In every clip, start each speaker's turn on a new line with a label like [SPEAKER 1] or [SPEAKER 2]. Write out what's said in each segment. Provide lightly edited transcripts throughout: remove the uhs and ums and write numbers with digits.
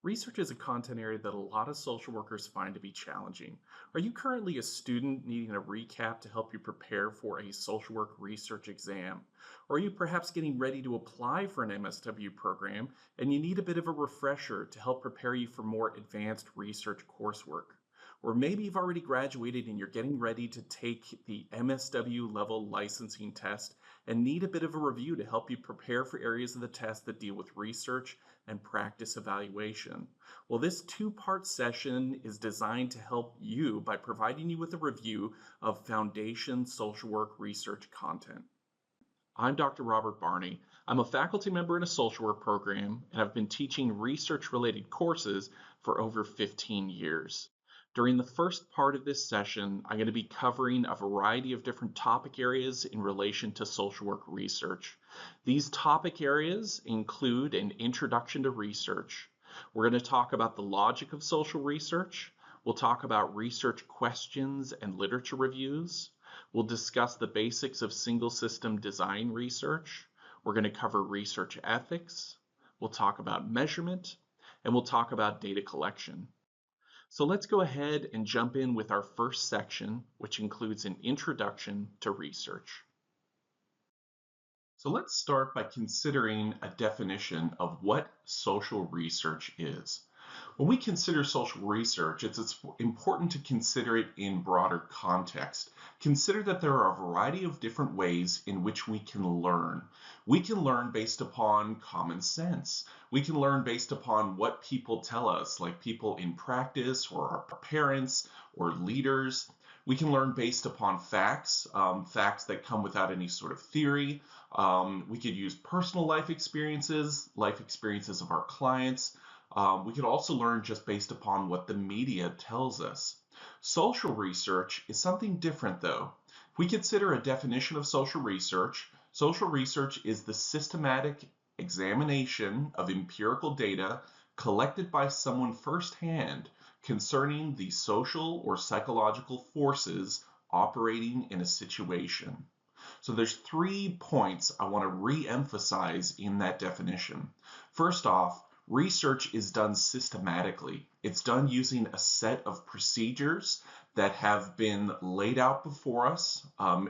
[SPEAKER 1] Research is a content area that a lot of social workers find to be challenging. Are you currently a student needing a recap to help you prepare for a social work research exam? Or are you perhaps getting ready to apply for an MSW program and you need a bit of a refresher to help prepare you for more advanced research coursework? Or maybe you've already graduated and you're getting ready to take the MSW level licensing test and need a bit of a review to help you prepare for areas of the test that deal with research and practice evaluation. Well, this two-part session is designed to help you by providing you with a review of foundation social work research content. I'm Dr. Robert Barney. I'm a faculty member in a social work program, and I've been teaching research-related courses for over 15 years. During the first part of this session, I'm going to be covering a variety of different topic areas in relation to social work research. These topic areas include an introduction to research. We're going to talk about the logic of social research. We'll talk about research questions and literature reviews. We'll discuss the basics of single system design research. We're going to cover research ethics. We'll talk about measurement, and we'll talk about data collection. So let's go ahead and jump in with our first section, which includes an introduction to research. So let's start by considering a definition of what social research is. When we consider social research, it's important to consider it in broader context. Consider that there are a variety of different ways in which we can learn. We can learn based upon common sense. We can learn based upon what people tell us, like people in practice or our parents or leaders. We can learn based upon facts, facts that come without any sort of theory. We could use personal life experiences of our clients. We could also learn just based upon what the media tells us. Social research is something different though. If we consider a definition of social research is the systematic examination of empirical data collected by someone firsthand concerning the social or psychological forces operating in a situation. So there's 3 points I want to re-emphasize in that definition. First off, research is done systematically. It's done using a set of procedures that have been laid out before us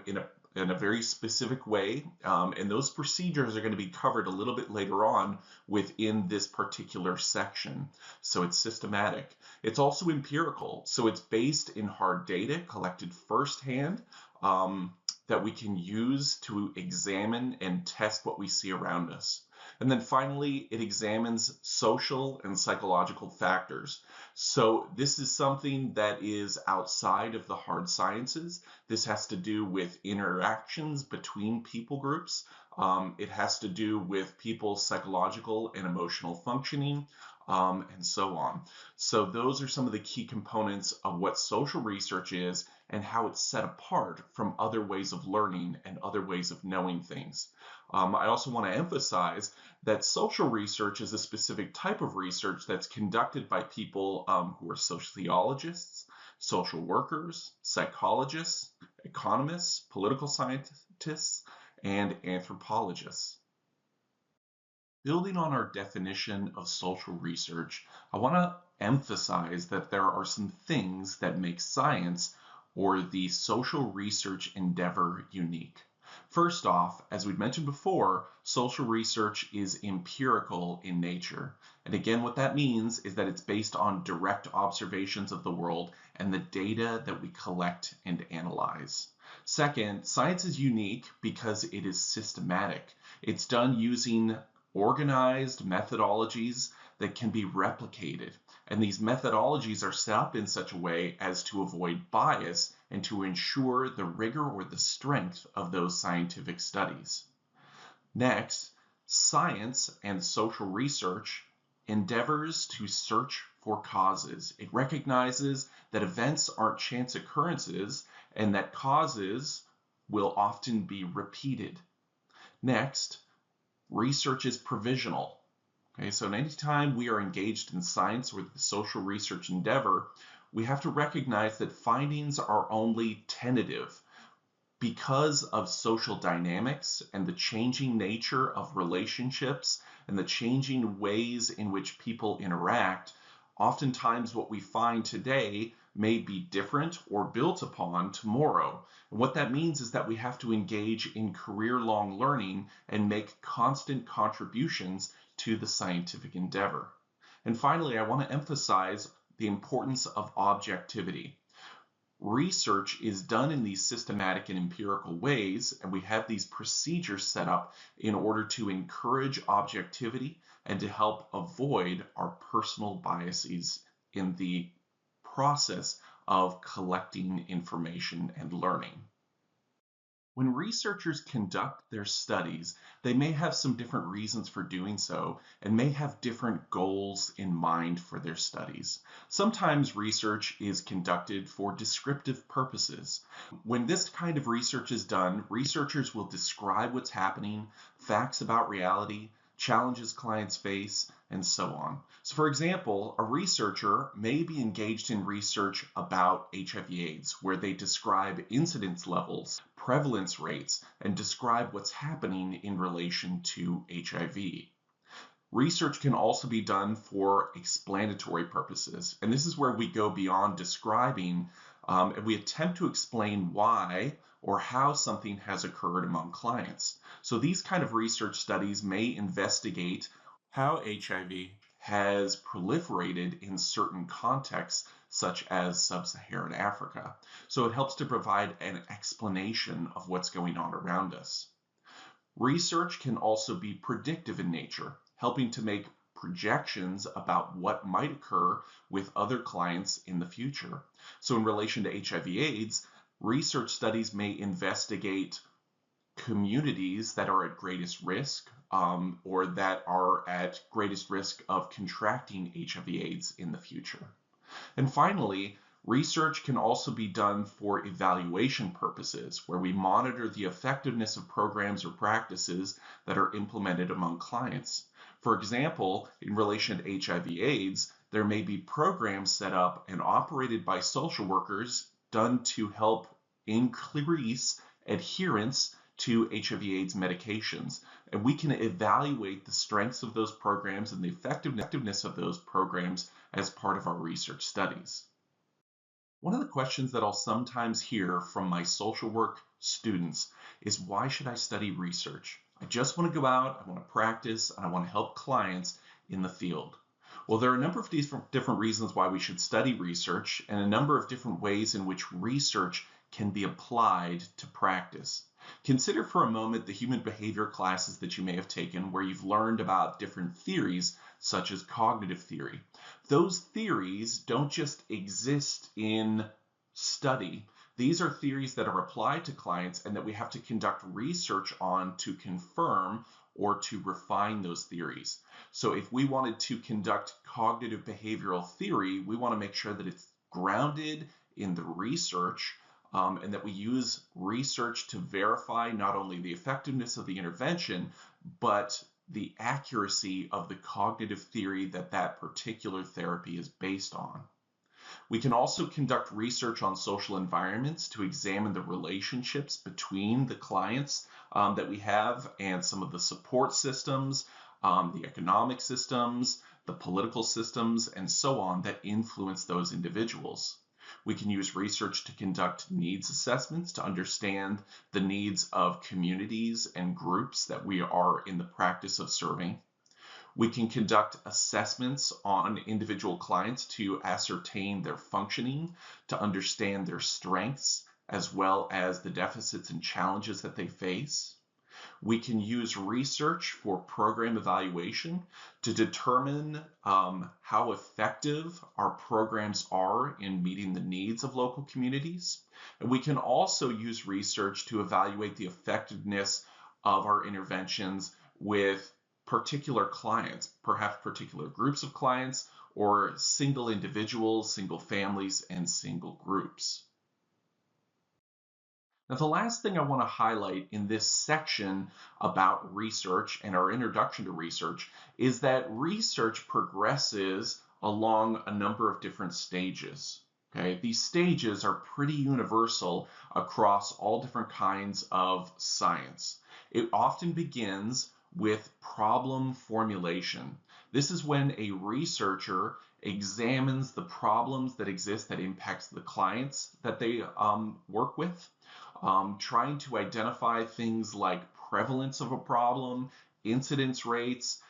[SPEAKER 1] in a very specific way, and those procedures are going to be covered a little bit later on within this particular section. So it's systematic. It's also empirical, so it's based in hard data collected firsthand that we can use to examine and test what we see around us. And then finally, it examines social and psychological factors. So this is something that is outside of the hard sciences. This has to do with interactions between people groups. It has to do with people's psychological and emotional functioning, and so on. So those are some of the key components of what social research is and how it's set apart from other ways of learning and other ways of knowing things. I also want to emphasize that social research is a specific type of research that's conducted by people who are sociologists, social workers, psychologists, economists, political scientists, and anthropologists. Building on our definition of social research, I want to emphasize that there are some things that make science or the social research endeavor unique. First off, as we mentioned before, social research is empirical in nature. And again, what that means is that it's based on direct observations of the world and the data that we collect and analyze. Second, science is unique because it is systematic. It's done using organized methodologies that can be replicated. And these methodologies are set up in such a way as to avoid bias and to ensure the rigor or the strength of those scientific studies. Next, science and social research endeavors to search for causes. It recognizes that events aren't chance occurrences and that causes will often be repeated. Next, research is provisional. Okay, so anytime we are engaged in science or the social research endeavor, we have to recognize that findings are only tentative because of social dynamics and the changing nature of relationships and the changing ways in which people interact, oftentimes what we find today may be different or built upon tomorrow. And what that means is that we have to engage in career-long learning and make constant contributions to the scientific endeavor. And finally, I want to emphasize the importance of objectivity. Research is done in these systematic and empirical ways, and we have these procedures set up in order to encourage objectivity and to help avoid our personal biases in the process of collecting information and learning. When researchers conduct their studies, they may have some different reasons for doing so and may have different goals in mind for their studies. Sometimes research is conducted for descriptive purposes. When this kind of research is done, researchers will describe what's happening, facts about reality, challenges clients face, and so on. So for example, a researcher may be engaged in research about HIV/AIDS, where they describe incidence levels, prevalence rates, and describe what's happening in relation to HIV. Research can also be done for explanatory purposes, and this is where we go beyond describing and we attempt to explain why or how something has occurred among clients. So these kind of research studies may investigate how HIV has proliferated in certain contexts, such as sub-Saharan Africa. So it helps to provide an explanation of what's going on around us. Research can also be predictive in nature, helping to make projections about what might occur with other clients in the future. So in relation to HIV/AIDS, research studies may investigate communities that are at greatest risk or that are at greatest risk of contracting HIV/AIDS in the future. And finally, research can also be done for evaluation purposes, where we monitor the effectiveness of programs or practices that are implemented among clients. For example, in relation to HIV/AIDS, there may be programs set up and operated by social workers done to help increase adherence to HIV/AIDS medications. And we can evaluate the strengths of those programs and the effectiveness of those programs as part of our research studies. One of the questions that I'll sometimes hear from my social work students is, why should I study research? I just want to go out, I want to practice, and I want to help clients in the field. Well, there are a number of different reasons why we should study research and a number of different ways in which research can be applied to practice. Consider for a moment the human behavior classes that you may have taken where you've learned about different theories such as cognitive theory. Those theories don't just exist in study. These are theories that are applied to clients and that we have to conduct research on to confirm or to refine those theories. So if we wanted to conduct cognitive behavioral theory, we want to make sure that it's grounded in the research and that we use research to verify not only the effectiveness of the intervention, but the accuracy of the cognitive theory that that particular therapy is based on. We can also conduct research on social environments to examine the relationships between the clients that we have and some of the support systems, the economic systems, the political systems, and so on that influence those individuals. We can use research to conduct needs assessments to understand the needs of communities and groups that we are in the practice of serving. We can conduct assessments on individual clients to ascertain their functioning, to understand their strengths, as well as the deficits and challenges that they face. We can use research for program evaluation to determine how effective our programs are in meeting the needs of local communities. And we can also use research to evaluate the effectiveness of our interventions with particular clients, perhaps particular groups of clients, or single individuals, single families, and single groups. Now, the last thing I want to highlight in this section about research and our introduction to research is that research progresses along a number of different stages. Okay, these stages are pretty universal across all different kinds of science. It often begins with problem formulation. This is when a researcher examines the problems that exist that impacts the clients that they work with, trying to identify things like prevalence of a problem, incidence rates,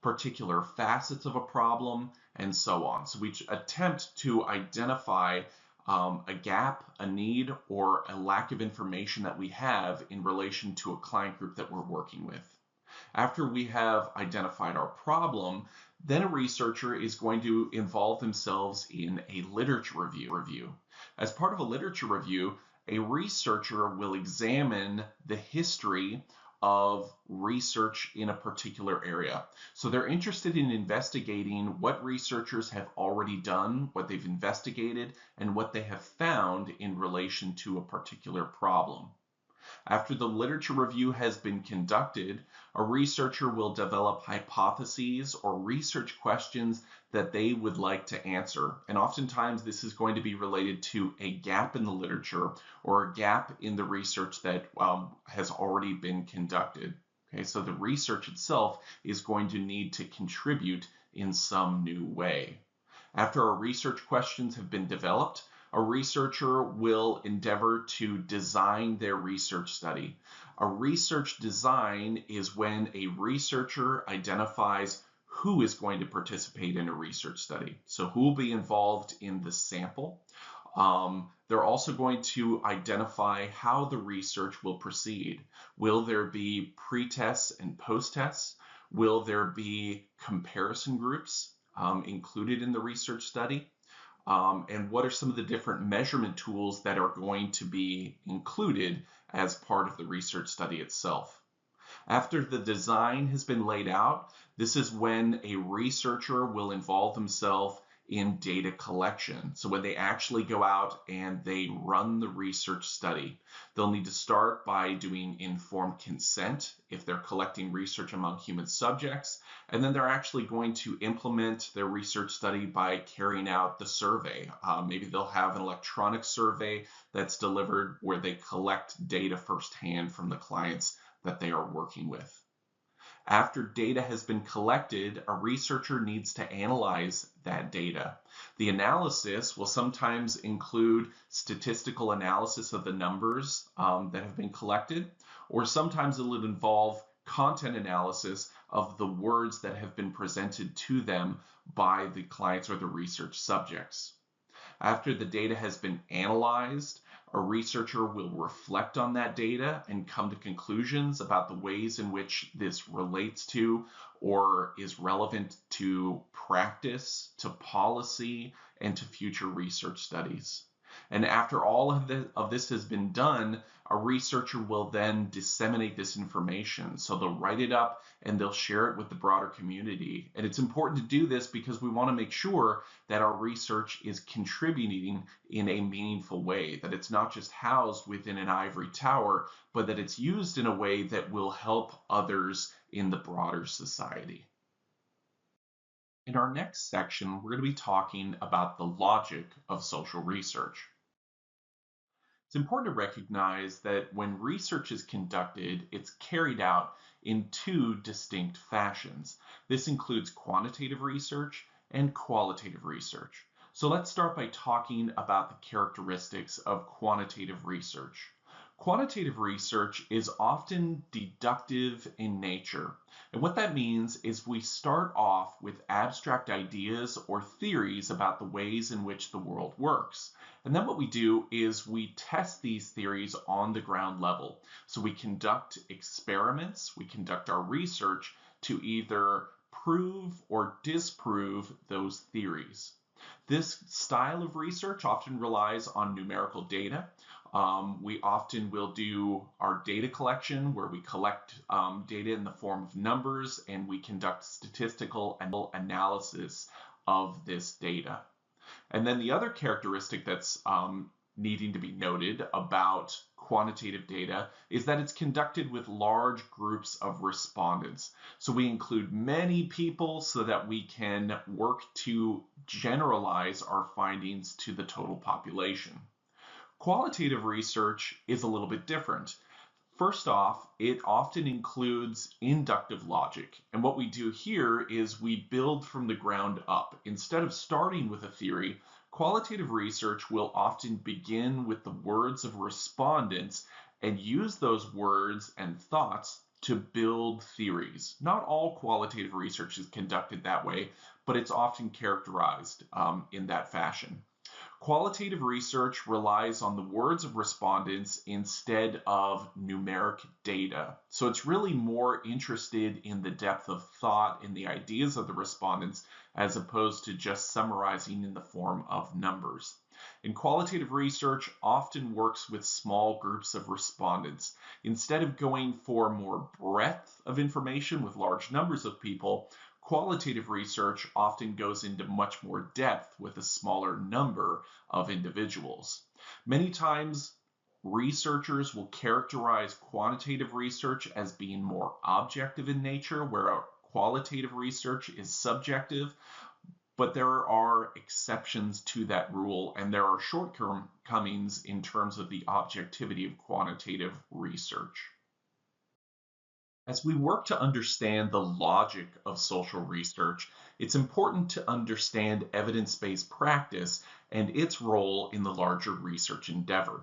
[SPEAKER 1] particular facets of a problem, and so on. So we attempt to identify a gap, a need, or a lack of information that we have in relation to a client group that we're working with. After we have identified our problem, then a researcher is going to involve themselves in a literature review. As part of a literature review, a researcher will examine the history of research in a particular area. So they're interested in investigating what researchers have already done, what they've investigated, and what they have found in relation to a particular problem. After the literature review has been conducted, a researcher will develop hypotheses or research questions that they would like to answer. And oftentimes this is going to be related to a gap in the literature or a gap in the research that has already been conducted. Okay, so the research itself is going to need to contribute in some new way. After our research questions have been developed, a researcher will endeavor to design their research study. A research design is when a researcher identifies who is going to participate in a research study. So who will be involved in the sample. They're also going to identify how the research will proceed. Will there be pre-tests and post-tests? Will there be comparison groups included in the research study? And what are some of the different measurement tools that are going to be included as part of the research study itself. After the design has been laid out, this is when a researcher will involve themselves in data collection. So when they actually go out and they run the research study, they'll need to start by doing informed consent if they're collecting research among human subjects, and then they're actually going to implement their research study by carrying out the survey. Maybe they'll have an electronic survey that's delivered where they collect data firsthand from the clients that they are working with. After data has been collected, a researcher needs to analyze that data. The analysis will sometimes include statistical analysis of the numbers that have been collected, or sometimes it will involve content analysis of the words that have been presented to them by the clients or the research subjects. After the data has been analyzed, a researcher will reflect on that data and come to conclusions about the ways in which this relates to or is relevant to practice, to policy, and to future research studies. And after all of this has been done, a researcher will then disseminate this information. So they'll write it up and they'll share it with the broader community. And it's important to do this because we want to make sure that our research is contributing in a meaningful way, that it's not just housed within an ivory tower, but that it's used in a way that will help others in the broader society. In our next section, we're going to be talking about the logic of social research. It's important to recognize that when research is conducted, it's carried out in two distinct fashions. This includes quantitative research and qualitative research. So let's start by talking about the characteristics of quantitative research. Quantitative research is often deductive in nature. And what that means is we start off with abstract ideas or theories about the ways in which the world works. And then what we do is we test these theories on the ground level. So we conduct experiments, we conduct our research to either prove or disprove those theories. This style of research often relies on numerical data. We often will do our data collection where we collect data in the form of numbers and we conduct statistical analysis of this data. And then the other characteristic that's needing to be noted about quantitative data is that it's conducted with large groups of respondents. So we include many people so that we can work to generalize our findings to the total population. Qualitative research is a little bit different. First off, it often includes inductive logic. And what we do here is we build from the ground up. Instead of starting with a theory, qualitative research will often begin with the words of respondents and use those words and thoughts to build theories. Not all qualitative research is conducted that way, but it's often characterized in that fashion. Qualitative research relies on the words of respondents instead of numeric data. So it's really more interested in the depth of thought in the ideas of the respondents as opposed to just summarizing in the form of numbers. And qualitative research often works with small groups of respondents. Instead of going for more breadth of information with large numbers of people, qualitative research often goes into much more depth with a smaller number of individuals. Many times, researchers will characterize quantitative research as being more objective in nature, where qualitative research is subjective, but there are exceptions to that rule, and there are shortcomings in terms of the objectivity of quantitative research. As we work to understand the logic of social research, it's important to understand evidence-based practice and its role in the larger research endeavor.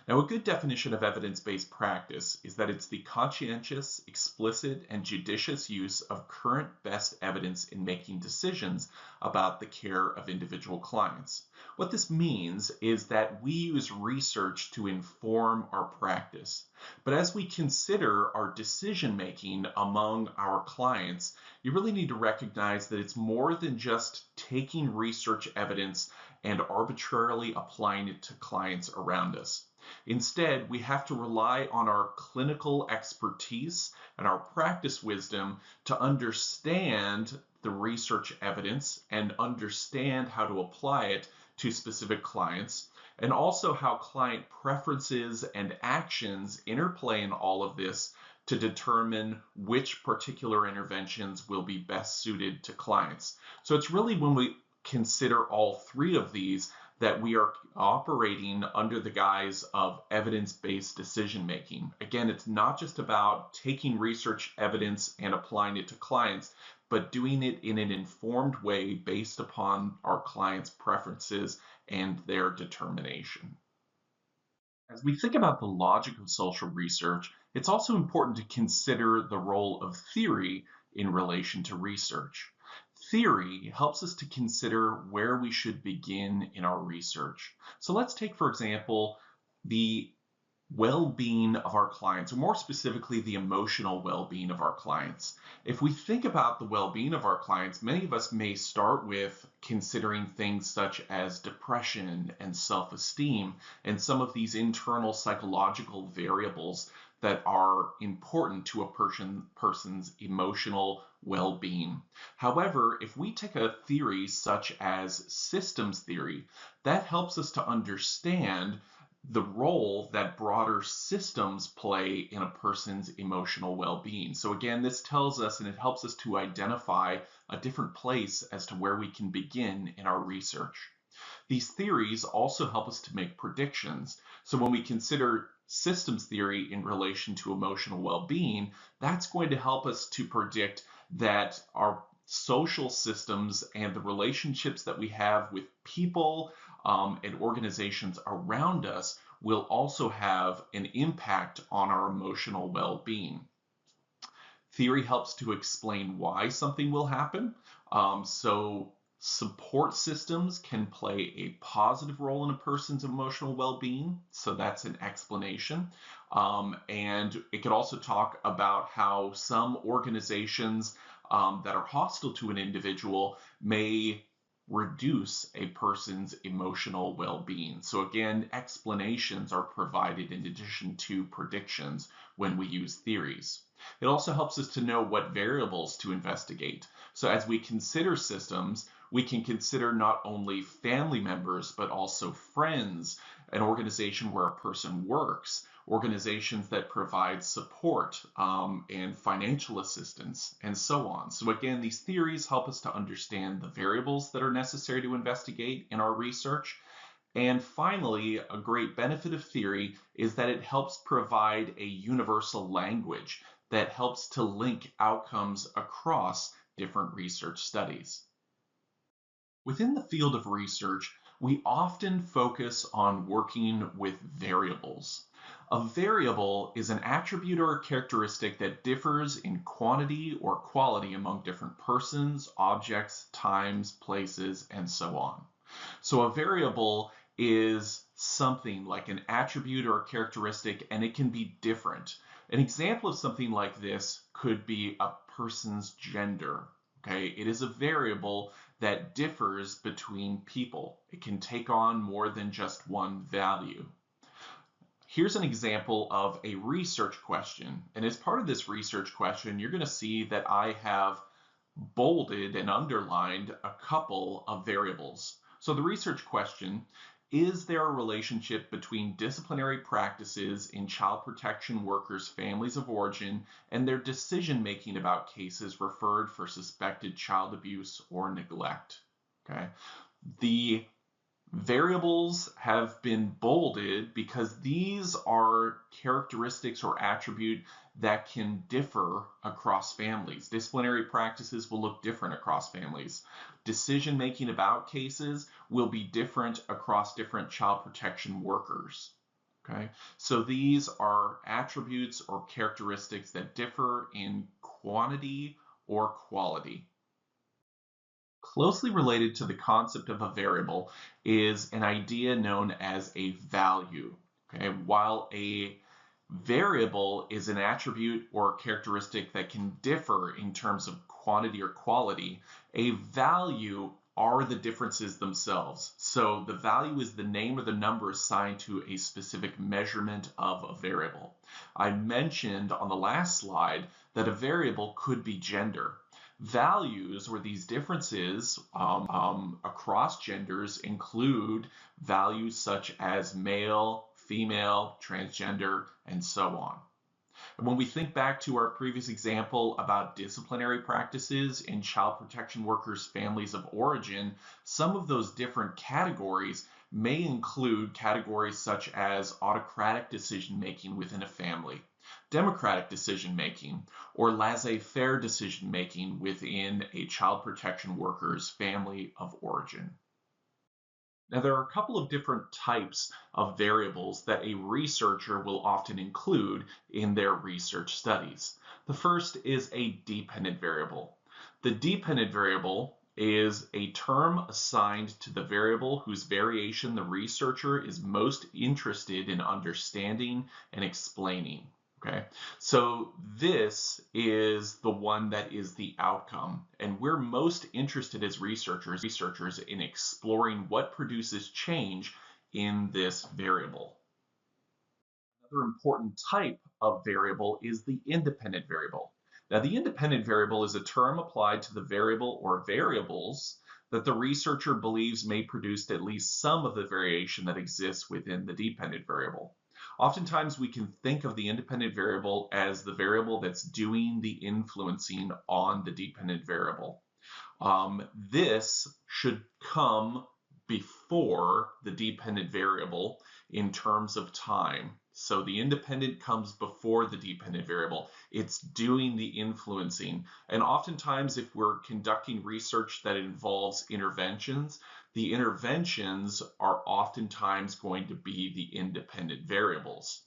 [SPEAKER 1] Now, a good definition of evidence-based practice is that it's the conscientious, explicit, and judicious use of current best evidence in making decisions about the care of individual clients. What this means is that we use research to inform our practice. But as we consider our decision making among our clients, you really need to recognize that it's more than just taking research evidence and arbitrarily applying it to clients around us. Instead, we have to rely on our clinical expertise and our practice wisdom to understand the research evidence and understand how to apply it to specific clients, and also how client preferences and actions interplay in all of this to determine which particular interventions will be best suited to clients. So it's really when we consider all three of these that we are operating under the guise of evidence-based decision making. Again, it's not just about taking research evidence and applying it to clients, but doing it in an informed way based upon our clients' preferences and their determination. As we think about the logic of social research, it's also important to consider the role of theory in relation to research. Theory helps us to consider where we should begin in our research. So let's take, for example, the well-being of our clients, or more specifically, the emotional well-being of our clients. If we think about the well-being of our clients, many of us may start with considering things such as depression and self-esteem and some of these internal psychological variables that are important to a person's emotional well-being. However, if we take a theory such as systems theory, that helps us to understand the role that broader systems play in a person's emotional well-being. So again, this tells us and it helps us to identify a different place as to where we can begin in our research. These theories also help us to make predictions. So when we consider systems theory in relation to emotional well-being, that's going to help us to predict that our social systems and the relationships that we have with people and organizations around us will also have an impact on our emotional well-being. Theory helps to explain why something will happen. So support systems can play a positive role in a person's emotional well-being. So that's an explanation. And it could also talk about how some organizations that are hostile to an individual may reduce a person's emotional well-being. So again, explanations are provided in addition to predictions when we use theories. It also helps us to know what variables to investigate. So as we consider systems, we can consider not only family members, but also friends, an organization where a person works, organizations that provide support and financial assistance, and so on. So again, these theories help us to understand the variables that are necessary to investigate in our research, And finally, a great benefit of theory is that it helps provide a universal language that helps to link outcomes across different research studies. Within the field of research, we often focus on working with variables. A variable is an attribute or a characteristic that differs in quantity or quality among different persons, objects, times, places, and so on. So a variable is something like an attribute or a characteristic, and it can be different. An example of something like this could be a person's gender. Okay, it is a variable that differs between people. It can take on more than just one value. Here's an example of a research question. And as part of this research question, you're going to see that I have bolded and underlined a couple of variables. So the research question, is there a relationship between disciplinary practices in child protection workers' families of origin and their decision making about cases referred for suspected child abuse or neglect? Okay. The variables have been bolded because these are characteristics or attribute that can differ across families. Disciplinary practices will look different across families. Decision making about cases will be different across different child protection workers. Okay, so these are attributes or characteristics that differ in quantity or quality. Closely related to the concept of a variable is an idea known as a value. Okay? While a variable is an attribute or characteristic that can differ in terms of quantity or quality, a value are the differences themselves. So the value is the name or the number assigned to a specific measurement of a variable. I mentioned on the last slide that a variable could be gender. Values, or these differences across genders, include values such as male, female, transgender, and so on. And when we think back to our previous example about disciplinary practices in child protection workers' families of origin, some of those different categories may include categories such as autocratic decision making within a family, democratic decision making, or laissez-faire decision making within a child protection worker's family of origin. Now, there are a couple of different types of variables that a researcher will often include in their research studies. The first is a dependent variable. The dependent variable is a term assigned to the variable whose variation the researcher is most interested in understanding and explaining. Okay, so this is the one that is the outcome, and we're most interested as researchers in exploring what produces change in this variable. Another important type of variable is the independent variable. Now, the independent variable is a term applied to the variable or variables that the researcher believes may produce at least some of the variation that exists within the dependent variable. Oftentimes, we can think of the independent variable as the variable that's doing the influencing on the dependent variable. This should come before the dependent variable in terms of time. So the independent comes before the dependent variable. It's doing the influencing. And oftentimes, if we're conducting research that involves interventions, the interventions are oftentimes going to be the independent variables.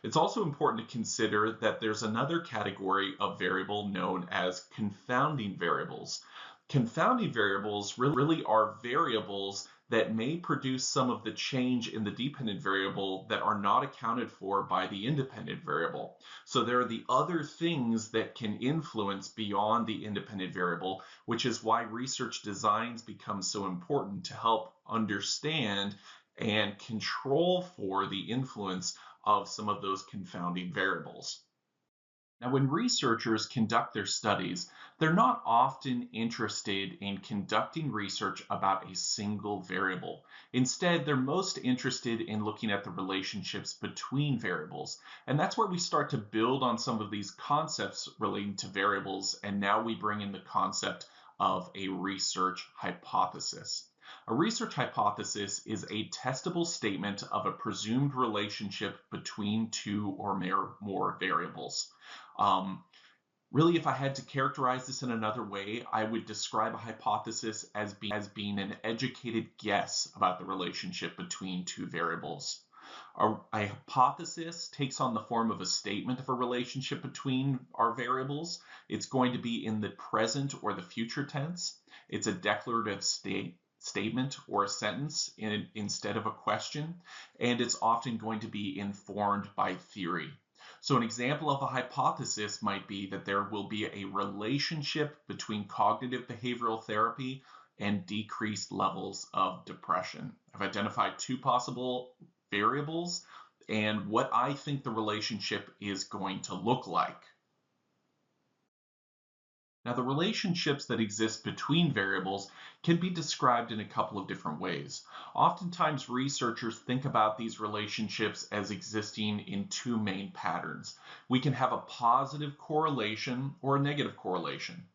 [SPEAKER 1] It's also important to consider that there's another category of variable known as confounding variables. Confounding variables really are variables that may produce some of the change in the dependent variable that are not accounted for by the independent variable. So there are the other things that can influence beyond the independent variable, which is why research designs become so important to help understand and control for the influence of some of those confounding variables. Now, when researchers conduct their studies, they're not often interested in conducting research about a single variable. Instead, they're most interested in looking at the relationships between variables. And that's where we start to build on some of these concepts relating to variables. And now we bring in the concept of a research hypothesis. A research hypothesis is a testable statement of a presumed relationship between two or more variables. Um, Really, if I had to characterize this in another way, I would describe a hypothesis as being an educated guess about the relationship between two variables. A hypothesis takes on the form of a statement of a relationship between our variables. It's going to be in the present or the future tense. It's a declarative statement or a sentence instead of a question, and it's often going to be informed by theory. So an example of a hypothesis might be that there will be a relationship between cognitive behavioral therapy and decreased levels of depression. I've identified two possible variables and what I think the relationship is going to look like. Now, the relationships that exist between variables can be described in a couple of different ways. Oftentimes, researchers think about these relationships as existing in two main patterns. We can have a positive correlation or a negative correlation.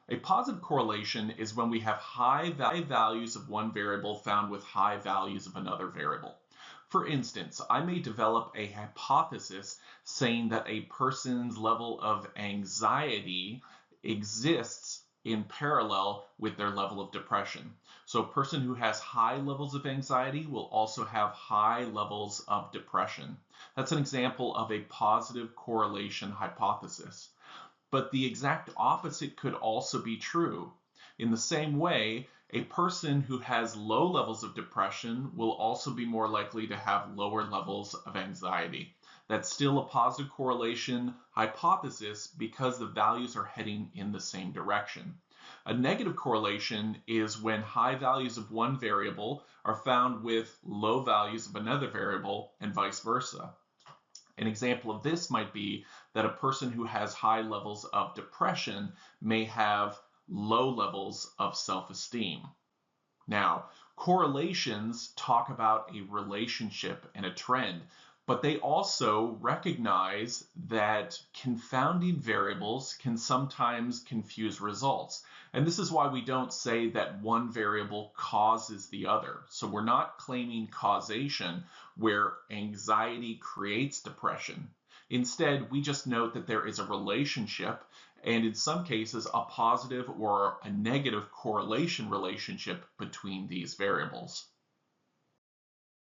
[SPEAKER 1] A positive correlation is when we have high values of one variable found with high values of another variable. For instance, I may develop a hypothesis saying that a person's level of anxiety exists in parallel with their level of depression. So a person who has high levels of anxiety will also have high levels of depression. That's an example of a positive correlation hypothesis. But the exact opposite could also be true. In the same way, a person who has low levels of depression will also be more likely to have lower levels of anxiety. That's still a positive correlation hypothesis because the values are heading in the same direction. A negative correlation is when high values of one variable are found with low values of another variable and vice versa. An example of this might be that a person who has high levels of depression may have low levels of self-esteem. Now, correlations talk about a relationship and a trend, but they also recognize that confounding variables can sometimes confuse results. And this is why we don't say that one variable causes the other. So we're not claiming causation where anxiety creates depression. Instead, we just note that there is a relationship, and in some cases, a positive or a negative correlation relationship between these variables.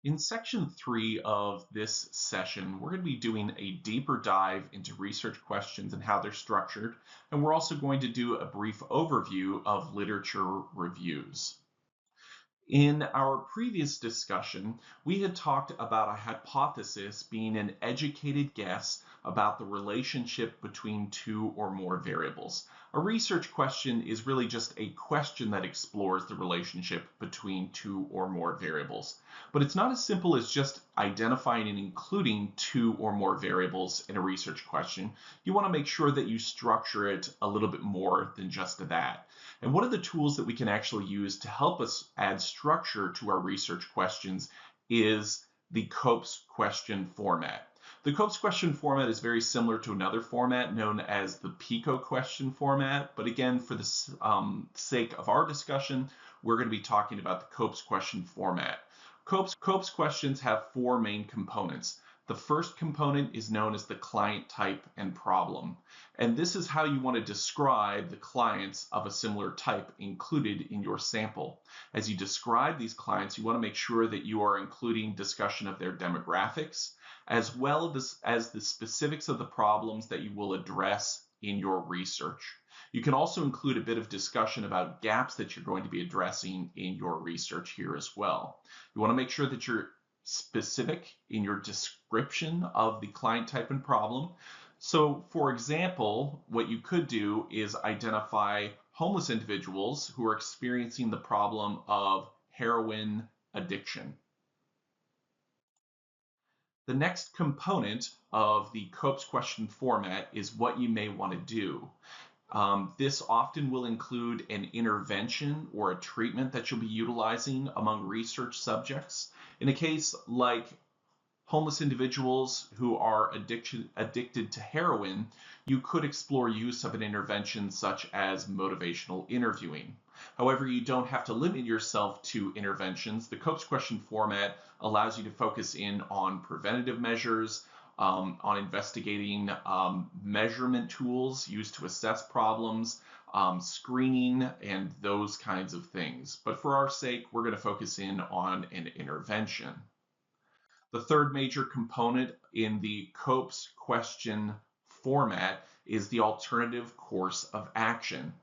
[SPEAKER 1] In section 3 of this session, we're going to be doing a deeper dive into research questions and how they're structured, and we're also going to do a brief overview of literature reviews. In our previous discussion, we had talked about a hypothesis being an educated guess about the relationship between two or more variables. A research question is really just a question that explores the relationship between two or more variables. But it's not as simple as just identifying and including two or more variables in a research question. You want to make sure that you structure it a little bit more than just that. And one of the tools that we can actually use to help us add structure to our research questions is the COPES question format. The COPES question format is very similar to another format known as the PICO question format, but again, for the sake of our discussion, we're going to be talking about the COPES question format. COPES questions have four main components. The first component is known as the client type and problem. And this is how you want to describe the clients of a similar type included in your sample. As you describe these clients, you want to make sure that you are including discussion of their demographics, as well as the specifics of the problems that you will address in your research. You can also include a bit of discussion about gaps that you're going to be addressing in your research here as well. You want to make sure that you're specific in your description of the client type and problem. So for example, what you could do is identify homeless individuals who are experiencing the problem of heroin addiction. The next component of the COPES question format is what you may want to do. This often will include an intervention or a treatment that you'll be utilizing among research subjects. In a case like homeless individuals who are addicted to heroin, you could explore use of an intervention such as motivational interviewing. However, you don't have to limit yourself to interventions. The COPES question format allows you to focus in on preventative measures, on investigating measurement tools used to assess problems, screening, and those kinds of things. But for our sake, we're going to focus in on an intervention. The third major component in the COPES question format is the alternative course of action.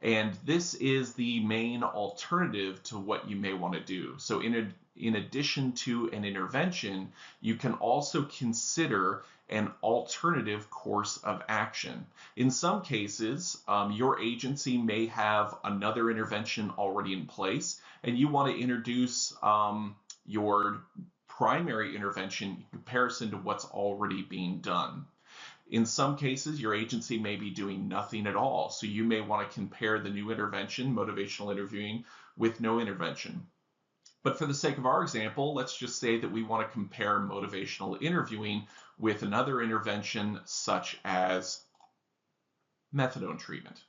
[SPEAKER 1] And this is the main alternative to what you may want to do. So in addition to an intervention, you can also consider an alternative course of action. In some cases, your agency may have another intervention already in place, and you want to introduce your primary intervention in comparison to what's already being done. In some cases, your agency may be doing nothing at all, so you may want to compare the new intervention, motivational interviewing, with no intervention. But for the sake of our example, let's just say that we want to compare motivational interviewing with another intervention such as methadone treatment.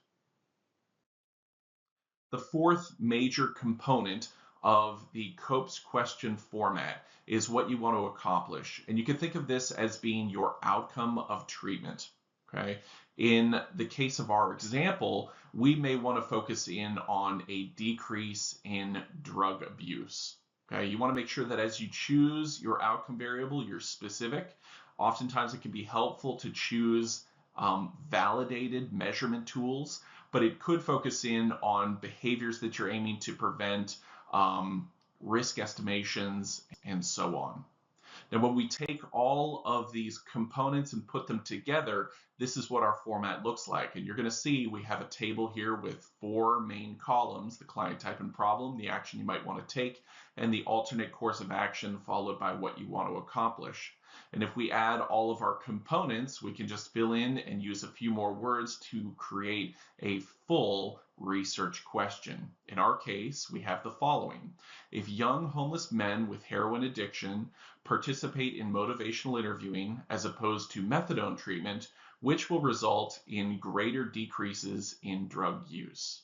[SPEAKER 1] The fourth major component of the COPES question format is what you want to accomplish. And you can think of this as being your outcome of treatment. Okay. In the case of our example, we may want to focus in on a decrease in drug abuse. Okay. You want to make sure that as you choose your outcome variable, you're specific. Oftentimes it can be helpful to choose validated measurement tools, but it could focus in on behaviors that you're aiming to prevent, risk estimations, and so on. Now, when we take all of these components and put them together, this is what our format looks like. And you're going to see we have a table here with 4 main columns: the client type and problem, the action you might want to take, and the alternate course of action followed by what you want to accomplish. And if we add all of our components, we can just fill in and use a few more words to create a full research question. In our case, we have the following: if young homeless men with heroin addiction participate in motivational interviewing as opposed to methadone treatment, which will result in greater decreases in drug use?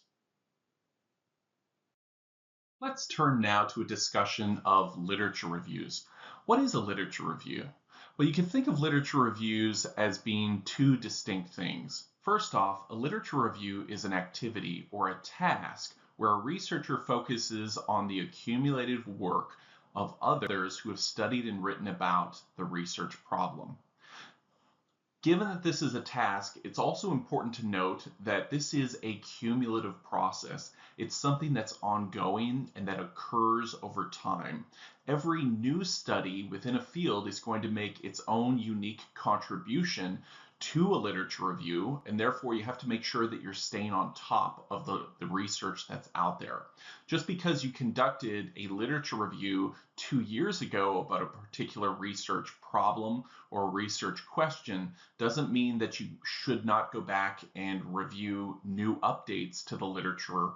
[SPEAKER 1] Let's turn now to a discussion of literature reviews. What is a literature review? Well, you can think of literature reviews as being 2 distinct things. First off, a literature review is an activity or a task where a researcher focuses on the accumulated work of others who have studied and written about the research problem. Given that this is a task, it's also important to note that this is a cumulative process. It's something that's ongoing and that occurs over time. Every new study within a field is going to make its own unique contribution to a literature review, and therefore you have to make sure that you're staying on top of the research that's out there. Just because you conducted a literature review 2 years ago about a particular research problem or research question doesn't mean that you should not go back and review new updates to the literature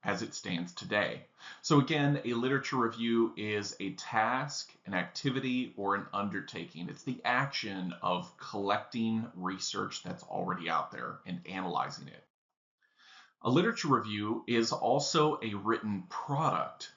[SPEAKER 1] as it stands today. So again, a literature review is a task, an activity, or an undertaking. It's the action of collecting research that's already out there and analyzing it. A literature review is also a written product.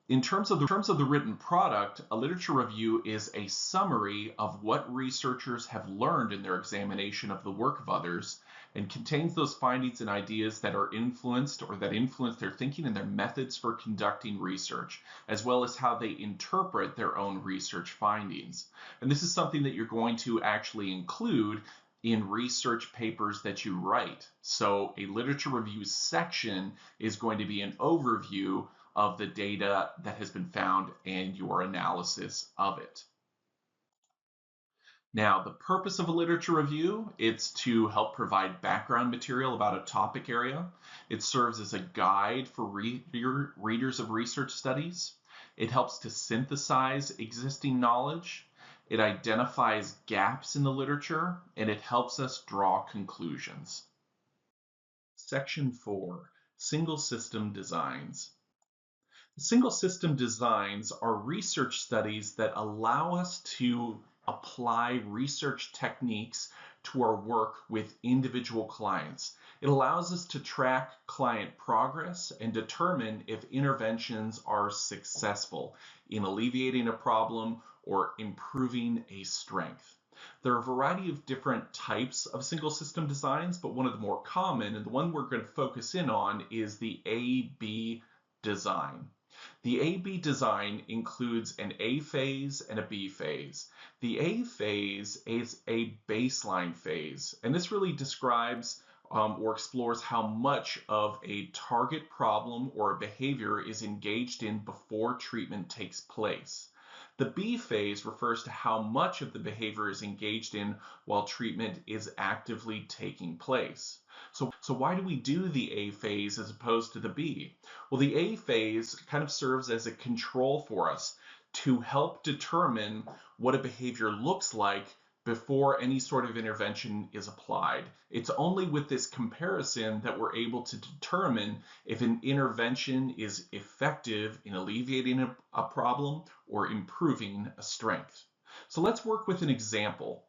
[SPEAKER 1] In terms of the written product, a literature review is a summary of what researchers have learned in their examination of the work of others, and contains those findings and ideas that are influenced or that influence their thinking and their methods for conducting research, as well as how they interpret their own research findings. And this is something that you're going to actually include in research papers that you write. So a literature review section is going to be an overview of the data that has been found and your analysis of it. Now, the purpose of a literature review, it's to help provide background material about a topic area. It serves as a guide for readers of research studies. It helps to synthesize existing knowledge. It identifies gaps in the literature, and it helps us draw conclusions. Section 4, Single System Designs. Single system designs are research studies that allow us to apply research techniques to our work with individual clients. It allows us to track client progress and determine if interventions are successful in alleviating a problem or improving a strength. There are a variety of different types of single system designs, but one of the more common, and the one we're going to focus in on, is the A-B design. The A-B design includes an A phase and a B phase. The A phase is a baseline phase, and this really describes or explores how much of a target problem or a behavior is engaged in before treatment takes place. The B phase refers to how much of the behavior is engaged in while treatment is actively taking place. So why do we do the A phase as opposed to the B? Well, the A phase kind of serves as a control for us to help determine what a behavior looks like before any sort of intervention is applied. It's only with this comparison that we're able to determine if an intervention is effective in alleviating a problem or improving a strength. So let's work with an example.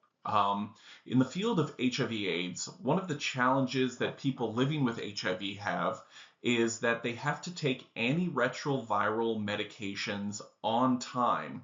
[SPEAKER 1] In the field of HIV/AIDS, one of the challenges that people living with HIV have is that they have to take antiretroviral medications on time.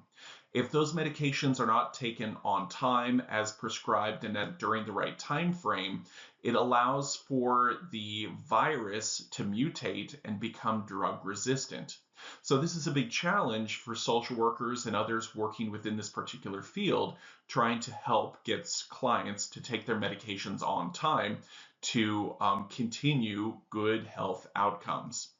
[SPEAKER 1] If those medications are not taken on time as prescribed and during the right time frame, it allows for the virus to mutate and become drug resistant. So this is a big challenge for social workers and others working within this particular field, trying to help get clients to take their medications on time to continue good health outcomes.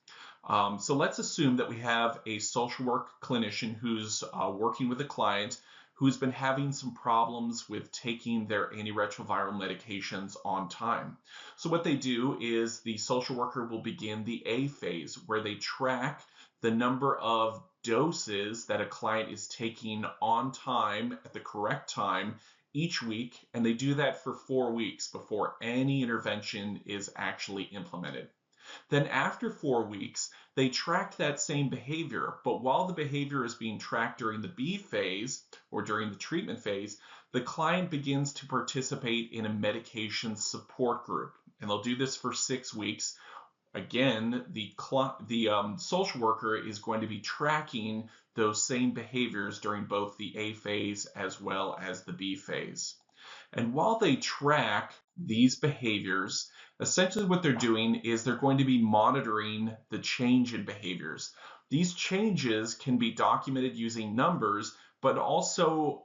[SPEAKER 1] So let's assume that we have a social work clinician who's working with a client who's been having some problems with taking their antiretroviral medications on time. So what they do is the social worker will begin the A phase, where they track the number of doses that a client is taking on time at the correct time each week, and they do that for 4 weeks before any intervention is actually implemented. Then after 4 weeks, they track that same behavior, but while the behavior is being tracked during the B phase or during the treatment phase, the client begins to participate in a medication support group, and they'll do this for 6 weeks. Again, the social worker is going to be tracking those same behaviors during both the A phase as well as the B phase. And while they track these behaviors, essentially what they're doing is they're going to be monitoring the change in behaviors. These changes can be documented using numbers, but also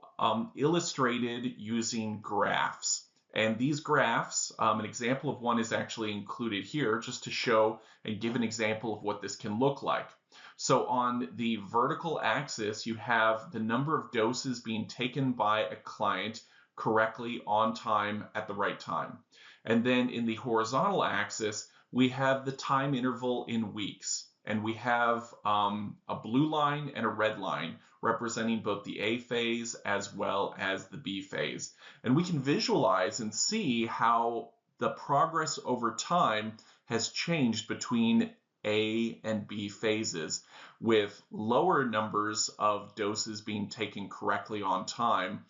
[SPEAKER 1] illustrated using graphs. And these graphs, an example of one is actually included here just to show and give an example of what this can look like. So on the vertical axis, you have the number of doses being taken by a client correctly on time at the right time. And then in the horizontal axis, we have the time interval in weeks. And we have a blue line and a red line representing both the A phase as well as the B phase. And we can visualize and see how the progress over time has changed between A and B phases, with lower numbers of doses being taken correctly on time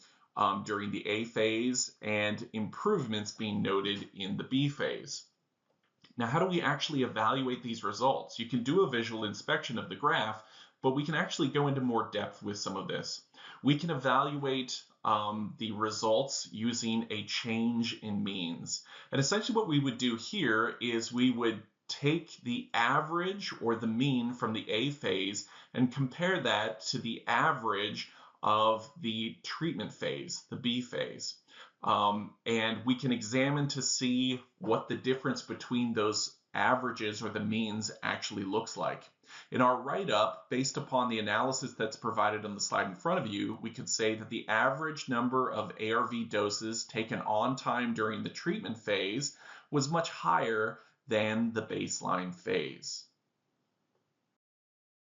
[SPEAKER 1] during the A phase and improvements being noted in the B phase. Now, how do we actually evaluate these results? You can do a visual inspection of the graph, but we can actually go into more depth with some of this. We can evaluate the results using a change in means. And essentially what we would do here is we would take the average or the mean from the A phase and compare that to the average of the treatment phase, the B phase. And we can examine to see what the difference between those averages or the means actually looks like. In our write-up, based upon the analysis that's provided on the slide in front of you, we could say that the average number of ARV doses taken on time during the treatment phase was much higher than the baseline phase.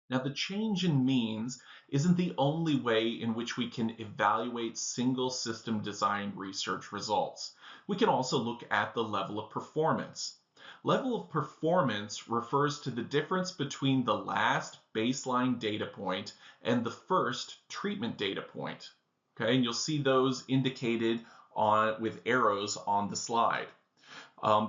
[SPEAKER 1] Now, the change in means isn't the only way in which we can evaluate single system design research results. We can also look at the level of performance. Level of performance refers to the difference between the last baseline data point and the first treatment data point. Okay, and you'll see those indicated with arrows on the slide.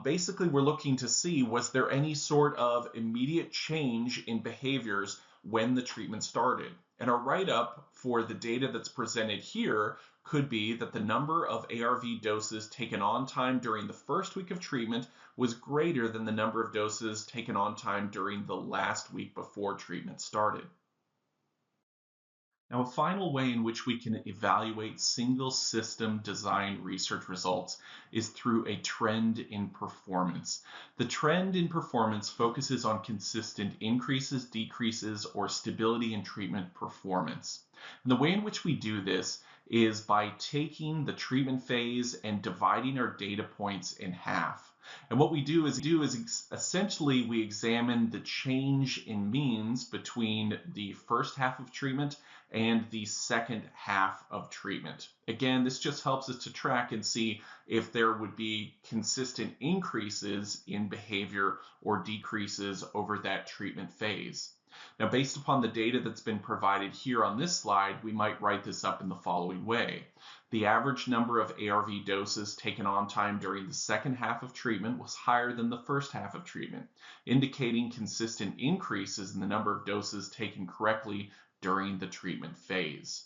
[SPEAKER 1] Basically, we're looking to see, was there any sort of immediate change in behaviors when the treatment started? And our write-up for the data that's presented here could be that the number of ARV doses taken on time during the first week of treatment was greater than the number of doses taken on time during the last week before treatment started. Now, a final way in which we can evaluate single system design research results is through a trend in performance. The trend in performance focuses on consistent increases, decreases, or stability in treatment performance. And the way in which we do this is by taking the treatment phase and dividing our data points in half. And what we do is essentially we examine the change in means between the first half of treatment and the second half of treatment. Again, this just helps us to track and see if there would be consistent increases in behavior or decreases over that treatment phase. Now, based upon the data that's been provided here on this slide, we might write this up in the following way. The average number of ARV doses taken on time during the second half of treatment was higher than the first half of treatment, indicating consistent increases in the number of doses taken correctly during the treatment phase.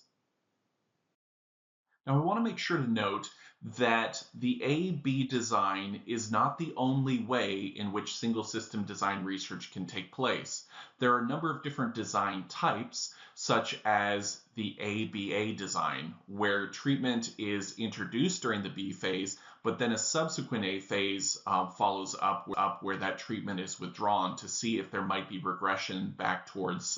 [SPEAKER 1] Now, I want to make sure to note that the A-B design is not the only way in which single system design research can take place. There are a number of different design types, such as the ABA design, where treatment is introduced during the B phase, but then a subsequent A phase follows up where that treatment is withdrawn to see if there might be regression back towards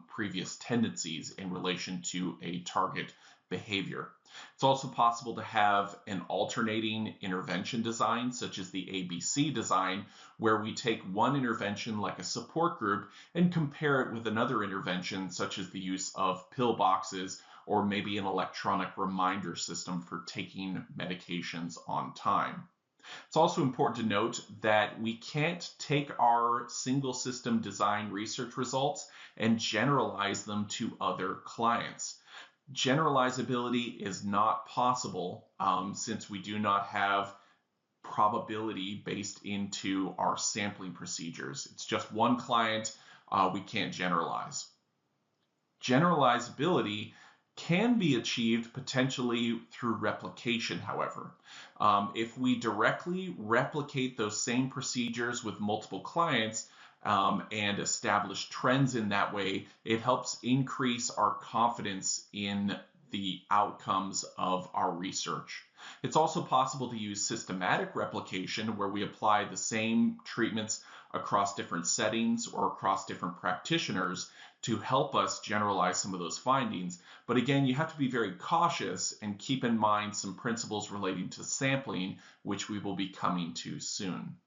[SPEAKER 1] previous tendencies in relation to a target behavior. It's also possible to have an alternating intervention design, such as the ABC design, where we take one intervention like a support group and compare it with another intervention, such as the use of pill boxes or maybe an electronic reminder system for taking medications on time. It's also important to note that we can't take our single system design research results and generalize them to other clients. Generalizability is not possible since we do not have probability based into our sampling procedures. It's just one client, we can't generalize. Generalizability can be achieved potentially through replication, however. If we directly replicate those same procedures with multiple clients, and establish trends in that way, it helps increase our confidence in the outcomes of our research. It's also possible to use systematic replication, where we apply the same treatments across different settings or across different practitioners to help us generalize some of those findings. But again, you have to be very cautious and keep in mind some principles relating to sampling, which we will be coming to soon.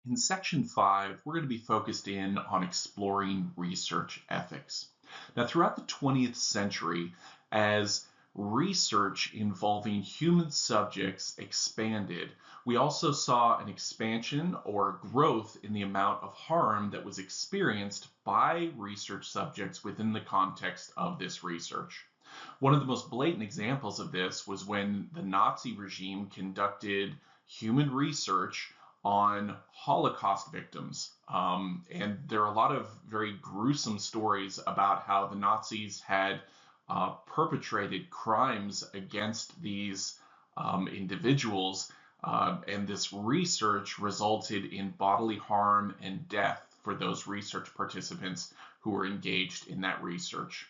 [SPEAKER 1] In section 5, we're going to be focused in on exploring research ethics. Now, throughout the 20th century, as research involving human subjects expanded, we also saw an expansion or growth in the amount of harm that was experienced by research subjects within the context of this research. One of the most blatant examples of this was when the Nazi regime conducted human research on Holocaust victims. And there are a lot of very gruesome stories about how the Nazis had perpetrated crimes against these individuals, and this research resulted in bodily harm and death for those research participants who were engaged in that research.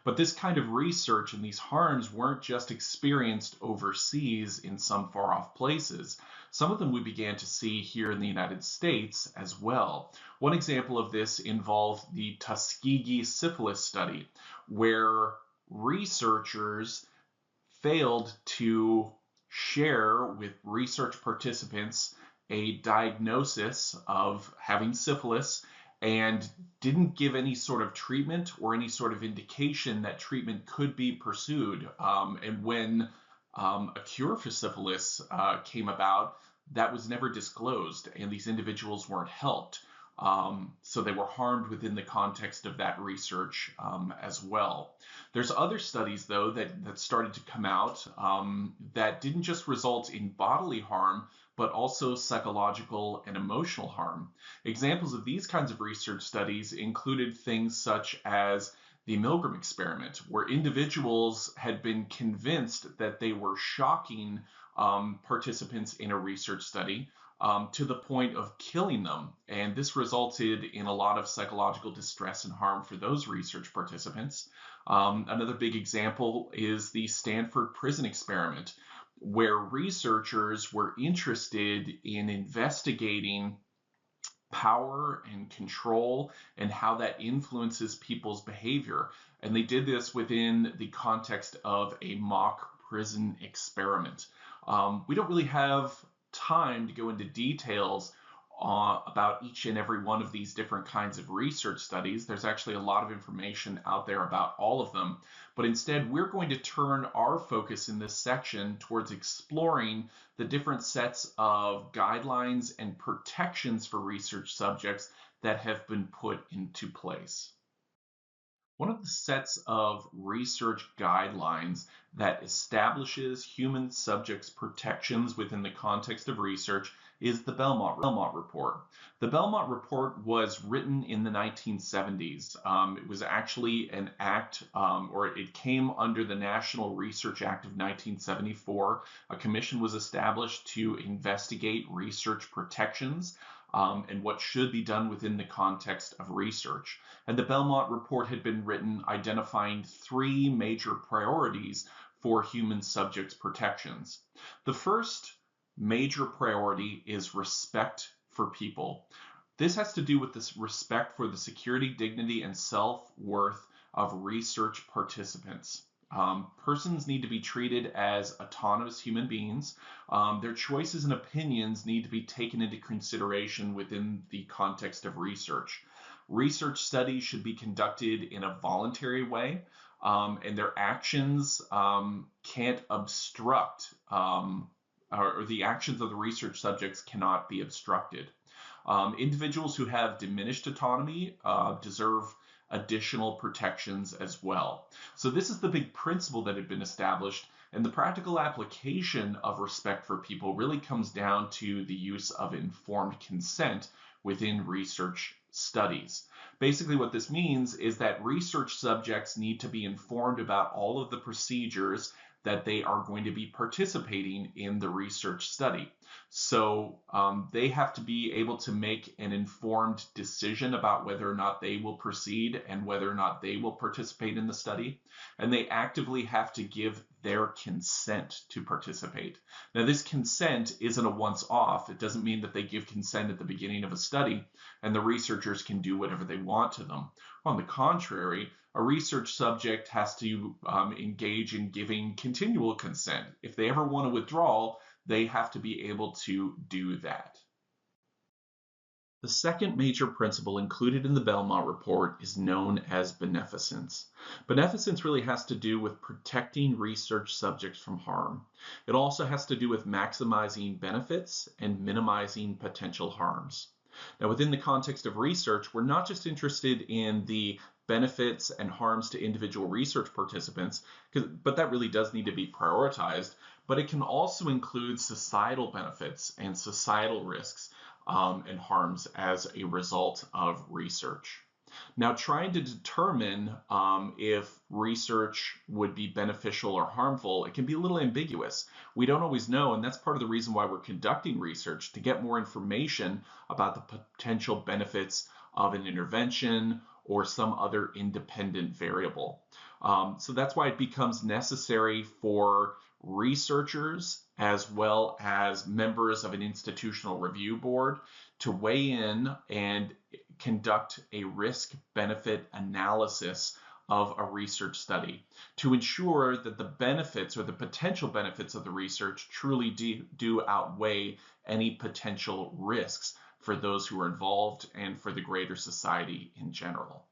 [SPEAKER 1] But this kind of research and these harms weren't just experienced overseas in some far-off places. Some of them we began to see here in the United States as well. One example of this involved the Tuskegee syphilis study, where researchers failed to share with research participants a diagnosis of having syphilis and didn't give any sort of treatment or any sort of indication that treatment could be pursued. And when a cure for syphilis came about, that was never disclosed, and these individuals weren't helped. So they were harmed within the context of that research as well. There's other studies, though, that started to come out that didn't just result in bodily harm, but also psychological and emotional harm. Examples of these kinds of research studies included things such as the Milgram experiment, where individuals had been convinced that they were shocking participants in a research study to the point of killing them. And this resulted in a lot of psychological distress and harm for those research participants. Another big example is the Stanford prison experiment, where researchers were interested in investigating power and control and how that influences people's behavior. And they did this within the context of a mock prison experiment. We don't really have time to go into details about each and every one of these different kinds of research studies. There's actually a lot of information out there about all of them, but instead we're going to turn our focus in this section towards exploring the different sets of guidelines and protections for research subjects that have been put into place. One of the sets of research guidelines that establishes human subjects' protections within the context of research is the Belmont Report. The Belmont Report was written in the 1970s. It was actually an act, or it came under the National Research Act of 1974. A commission was established to investigate research protections and what should be done within the context of research. And the Belmont Report had been written identifying three major priorities for human subjects protections. The first major priority is respect for people. This has to do with this respect for the security, dignity, and self-worth of research participants. Persons need to be treated as autonomous human beings. Their choices and opinions need to be taken into consideration within the context of research. Research studies should be conducted in a voluntary way, and their actions can't obstruct, or the actions of the research subjects cannot be obstructed. Individuals who have diminished autonomy deserve additional protections as well. So this is the big principle that had been established, and the practical application of respect for people really comes down to the use of informed consent within research studies. Basically what this means is that research subjects need to be informed about all of the procedures that they are going to be participating in the research study. So they have to be able to make an informed decision about whether or not they will proceed and whether or not they will participate in the study. And they actively have to give their consent to participate. Now, this consent isn't a once-off. It doesn't mean that they give consent at the beginning of a study and the researchers can do whatever they want to them. On the contrary, a research subject has to engage in giving continual consent. If they ever want to withdraw, they have to be able to do that. The second major principle included in the Belmont Report is known as beneficence. Beneficence really has to do with protecting research subjects from harm. It also has to do with maximizing benefits and minimizing potential harms. Now, within the context of research, we're not just interested in the benefits and harms to individual research participants, but that really does need to be prioritized, but it can also include societal benefits and societal risks and harms as a result of research. Now, trying to determine if research would be beneficial or harmful, it can be a little ambiguous. We don't always know, and that's part of the reason why we're conducting research, to get more information about the potential benefits of an intervention or some other independent variable. So that's why it becomes necessary for researchers as well as members of an institutional review board to weigh in and conduct a risk-benefit analysis of a research study to ensure that the benefits or the potential benefits of the research truly do outweigh any potential risks for those who are involved and for the greater society in general.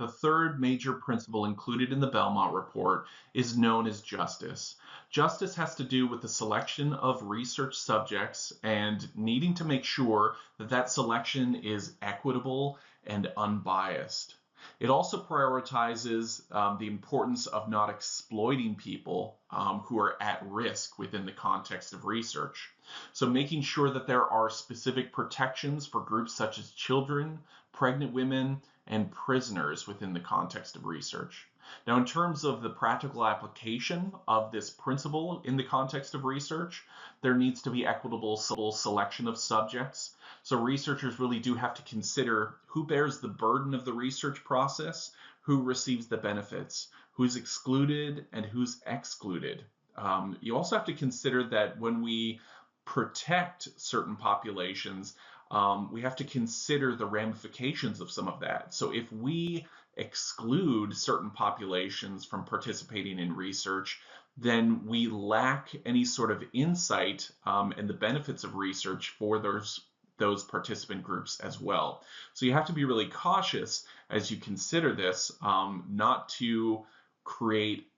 [SPEAKER 1] The third major principle included in the Belmont Report is known as justice. Justice has to do with the selection of research subjects and needing to make sure that that selection is equitable and unbiased. It also prioritizes the importance of not exploiting people who are at risk within the context of research. So making sure that there are specific protections for groups such as children, pregnant women, and prisoners within the context of research. Now, in terms of the practical application of this principle in the context of research, there needs to be equitable selection of subjects. So researchers really do have to consider who bears the burden of the research process, who receives the benefits, who's excluded, and who's excluded. You also have to consider that when we protect certain populations, we have to consider the ramifications of some of that. So if we exclude certain populations from participating in research, then we lack any sort of insight and the benefits of research for those participant groups as well. So you have to be really cautious as you consider this, not to create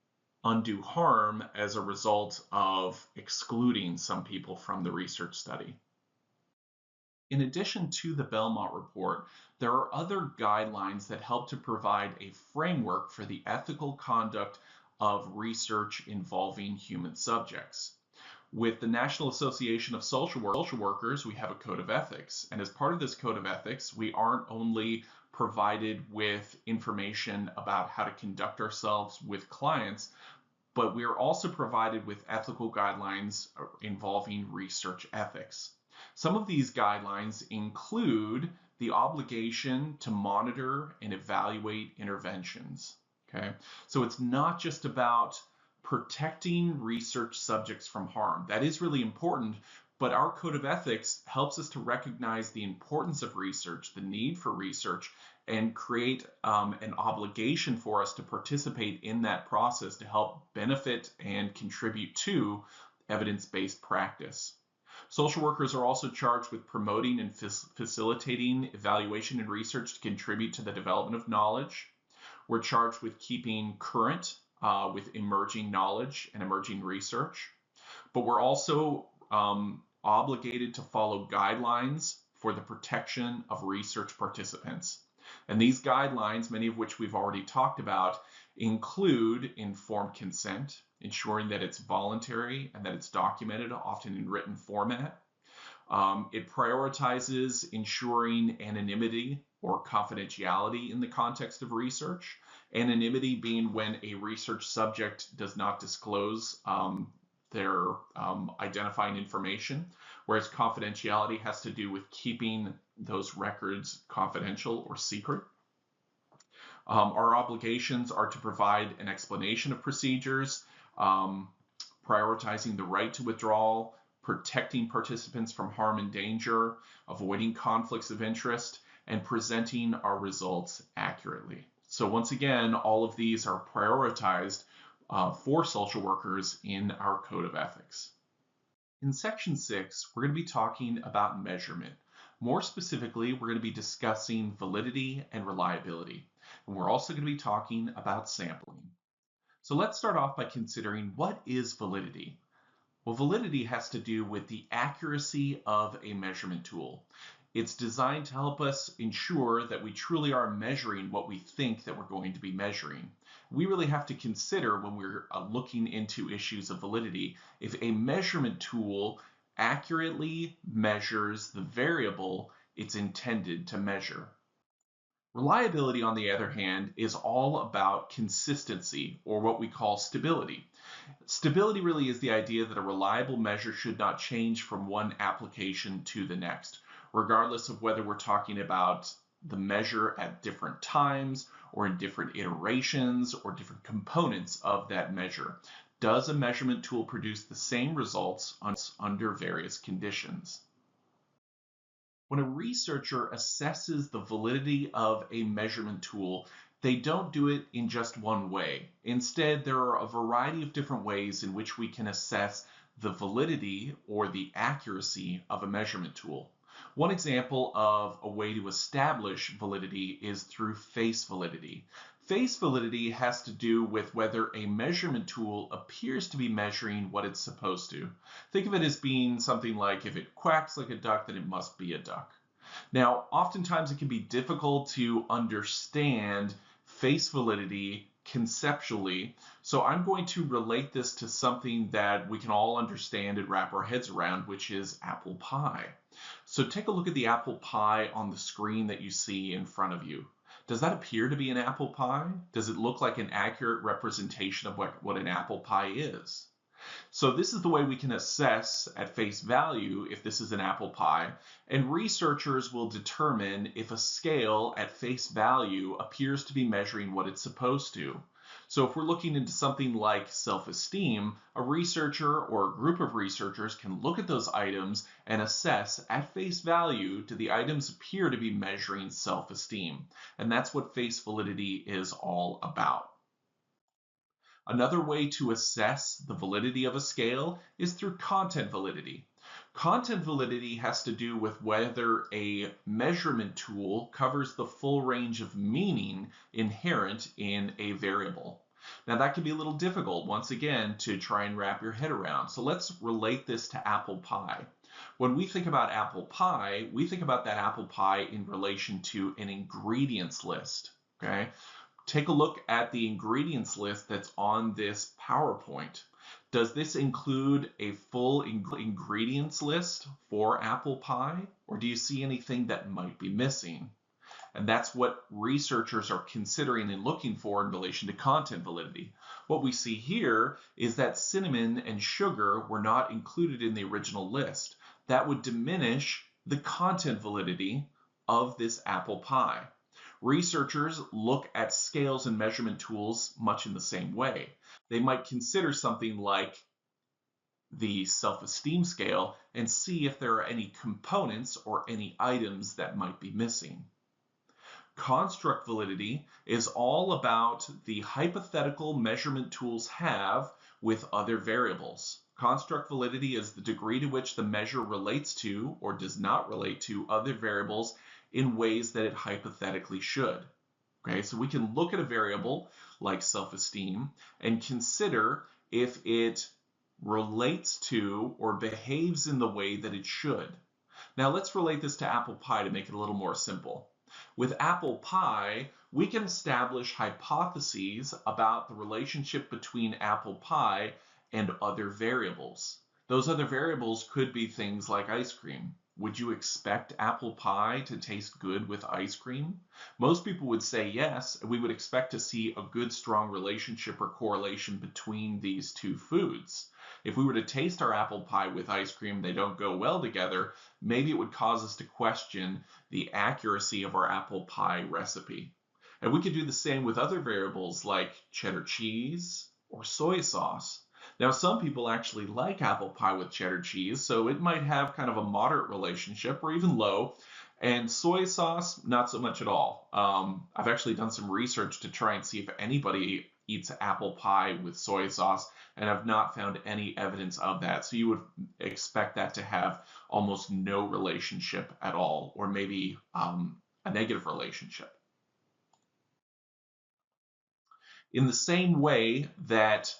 [SPEAKER 1] undue harm as a result of excluding some people from the research study. In addition to the Belmont Report, there are other guidelines that help to provide a framework for the ethical conduct of research involving human subjects. With the National Association of Social Workers, we have a code of ethics. And as part of this code of ethics, we aren't only provided with information about how to conduct ourselves with clients, but we are also provided with ethical guidelines involving research ethics. Some of these guidelines include the obligation to monitor and evaluate interventions. Okay, so it's not just about protecting research subjects from harm. That is really important, but our code of ethics helps us to recognize the importance of research, the need for research, and create an obligation for us to participate in that process to help benefit and contribute to evidence-based practice. Social workers are also charged with promoting and facilitating evaluation and research to contribute to the development of knowledge. We're charged with keeping current with emerging knowledge and emerging research, but we're also obligated to follow guidelines for the protection of research participants. And these guidelines, many of which we've already talked about, include informed consent, ensuring that it's voluntary and that it's documented, often in written format. It prioritizes ensuring anonymity or confidentiality in the context of research. Anonymity being when a research subject does not disclose their identifying information, whereas confidentiality has to do with keeping those records confidential or secret. Our obligations are to provide an explanation of procedures, prioritizing the right to withdrawal, protecting participants from harm and danger, avoiding conflicts of interest, and presenting our results accurately. So once again, all of these are prioritized for social workers in our code of ethics. In section 6, we're going to be talking about measurement. More specifically, we're going to be discussing validity and reliability. And we're also going to be talking about sampling. So let's start off by considering what is validity. Well, validity has to do with the accuracy of a measurement tool. It's designed to help us ensure that we truly are measuring what we think that we're going to be measuring. We really have to consider when we're looking into issues of validity, if a measurement tool accurately measures the variable it's intended to measure. Reliability, on the other hand, is all about consistency, or what we call stability. Stability really is the idea that a reliable measure should not change from one application to the next, regardless of whether we're talking about the measure at different times or in different iterations or different components of that measure. Does a measurement tool produce the same results under various conditions? When a researcher assesses the validity of a measurement tool, they don't do it in just one way. Instead, there are a variety of different ways in which we can assess the validity or the accuracy of a measurement tool. One example of a way to establish validity is through face validity. Face validity has to do with whether a measurement tool appears to be measuring what it's supposed to. Think of it as being something like if it quacks like a duck, then it must be a duck. Now, oftentimes it can be difficult to understand face validity conceptually, so I'm going to relate this to something that we can all understand and wrap our heads around, which is apple pie. So take a look at the apple pie on the screen that you see in front of you. Does that appear to be an apple pie? Does it look like an accurate representation of what an apple pie is? So this is the way we can assess at face value if this is an apple pie, and researchers will determine if a scale at face value appears to be measuring what it's supposed to. So if we're looking into something like self-esteem, a researcher or a group of researchers can look at those items and assess at face value, do the items appear to be measuring self-esteem? And that's what face validity is all about. Another way to assess the validity of a scale is through content validity. Content validity has to do with whether a measurement tool covers the full range of meaning inherent in a variable. Now that can be a little difficult, once again, to try and wrap your head around. So let's relate this to apple pie. When we think about apple pie, we think about that apple pie in relation to an ingredients list, okay? Take a look at the ingredients list that's on this PowerPoint. Does this include a full ingredients list for apple pie, or do you see anything that might be missing? And that's what researchers are considering and looking for in relation to content validity. What we see here is that cinnamon and sugar were not included in the original list. That would diminish the content validity of this apple pie. Researchers look at scales and measurement tools much in the same way. They might consider something like the self-esteem scale and see if there are any components or any items that might be missing. Construct validity is all about the hypothetical measurement tools have with other variables. Construct validity is the degree to which the measure relates to or does not relate to other variables in ways that it hypothetically should. Okay, so we can look at a variable like self-esteem and consider if it relates to or behaves in the way that it should. Now let's relate this to apple pie to make it a little more simple. With apple pie, we can establish hypotheses about the relationship between apple pie and other variables. Those other variables could be things like ice cream. Would you expect apple pie to taste good with ice cream? Most people would say yes, and we would expect to see a good, strong relationship or correlation between these two foods. If we were to taste our apple pie with ice cream, they don't go well together, maybe it would cause us to question the accuracy of our apple pie recipe. And we could do the same with other variables like cheddar cheese or soy sauce. Now, some people actually like apple pie with cheddar cheese, so it might have kind of a moderate relationship or even low. And soy sauce, not so much at all. I've actually done some research to try and see if anybody eats apple pie with soy sauce, and I've not found any evidence of that. So you would expect that to have almost no relationship at all, or maybe a negative relationship. In the same way that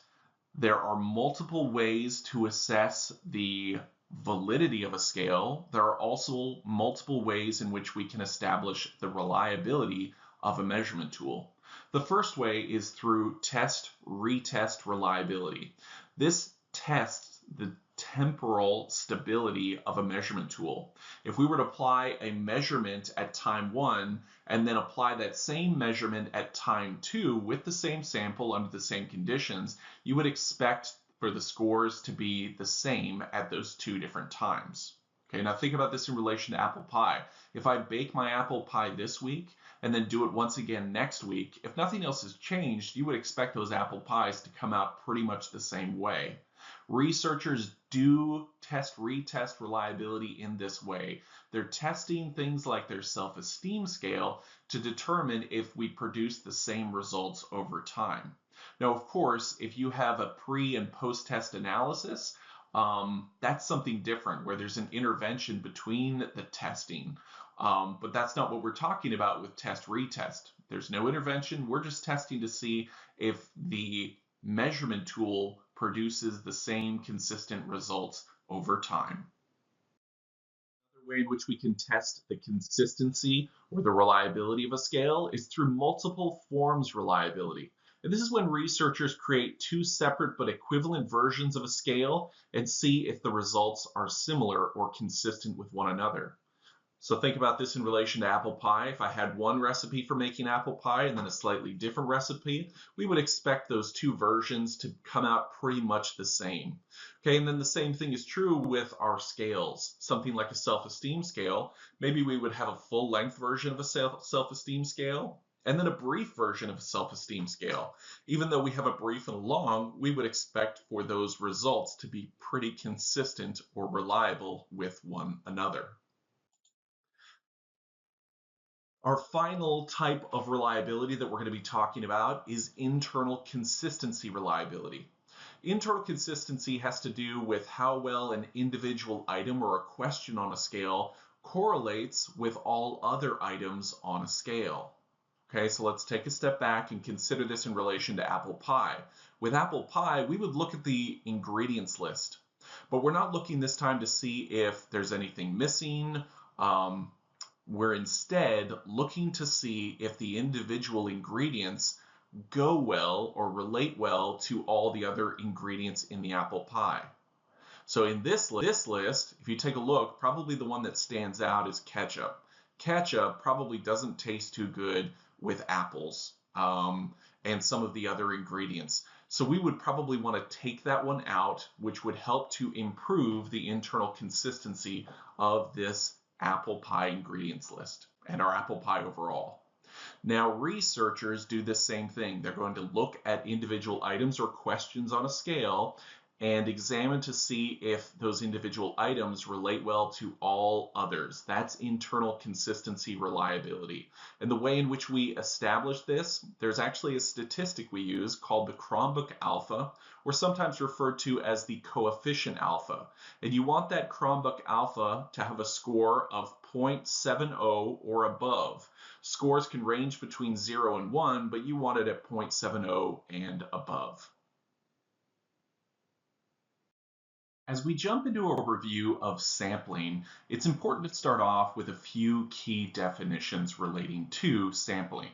[SPEAKER 1] there are multiple ways to assess the validity of a scale, there are also multiple ways in which we can establish the reliability of a measurement tool. The first way is through test-retest reliability. This tests the temporal stability of a measurement tool. If we were to apply a measurement at time 1 and then apply that same measurement at time 2 with the same sample under the same conditions, you would expect for the scores to be the same at those two different times. Okay, now think about this in relation to apple pie. If I bake my apple pie this week and then do it once again next week, if nothing else has changed, you would expect those apple pies to come out pretty much the same way. Researchers do retest reliability in this way. They're testing things like their self-esteem scale to determine if we produce the same results over time. Now, of course, if you have a pre and post-test analysis, That's something different where there's an intervention between the testing. But that's not what we're talking about with test retest. There's no intervention. We're just testing to see if the measurement tool produces the same consistent results over time. Another way in which we can test the consistency or the reliability of a scale is through multiple forms reliability. And this is when researchers create two separate but equivalent versions of a scale and see if the results are similar or consistent with one another. So think about this in relation to apple pie. If I had one recipe for making apple pie and then a slightly different recipe, we would expect those two versions to come out pretty much the same. Okay, and then the same thing is true with our scales. Something like a self-esteem scale, maybe we would have a full-length version of a self-esteem scale and then a brief version of a self-esteem scale. Even though we have a brief and a long, we would expect for those results to be pretty consistent or reliable with one another. Our final type of reliability that we're going to be talking about is internal consistency reliability. Internal consistency has to do with how well an individual item or a question on a scale correlates with all other items on a scale. Okay, so let's take a step back and consider this in relation to apple pie. With apple pie, we would look at the ingredients list, but we're not looking this time to see if there's anything missing. We're instead looking to see if the individual ingredients go well or relate well to all the other ingredients in the apple pie. So in this list, if you take a look, probably the one that stands out is ketchup. Ketchup probably doesn't taste too good with apples and some of the other ingredients. So we would probably want to take that one out, which would help to improve the internal consistency of this apple pie ingredients list and our apple pie overall. Now, researchers do the same thing. They're going to look at individual items or questions on a scale and examine to see if those individual items relate well to all others. That's internal consistency reliability. And the way in which we establish this, there's actually a statistic we use called the Cronbach alpha, or sometimes referred to as the coefficient alpha. And you want that Cronbach alpha to have a score of 0.70 or above. Scores can range between 0 and 1, but you want it at 0.70 and above. As we jump into a review of sampling, it's important to start off with a few key definitions relating to sampling.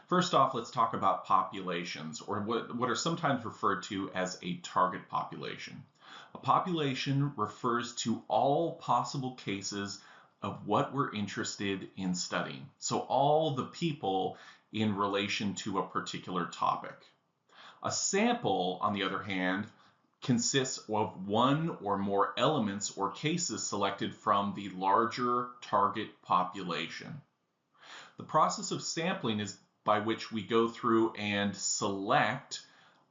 [SPEAKER 1] First off, let's talk about populations, or what are sometimes referred to as a target population. A population refers to all possible cases of what we're interested in studying. So all the people in relation to a particular topic. A sample, on the other hand, consists of one or more elements or cases selected from the larger target population. The process of sampling is by which we go through and select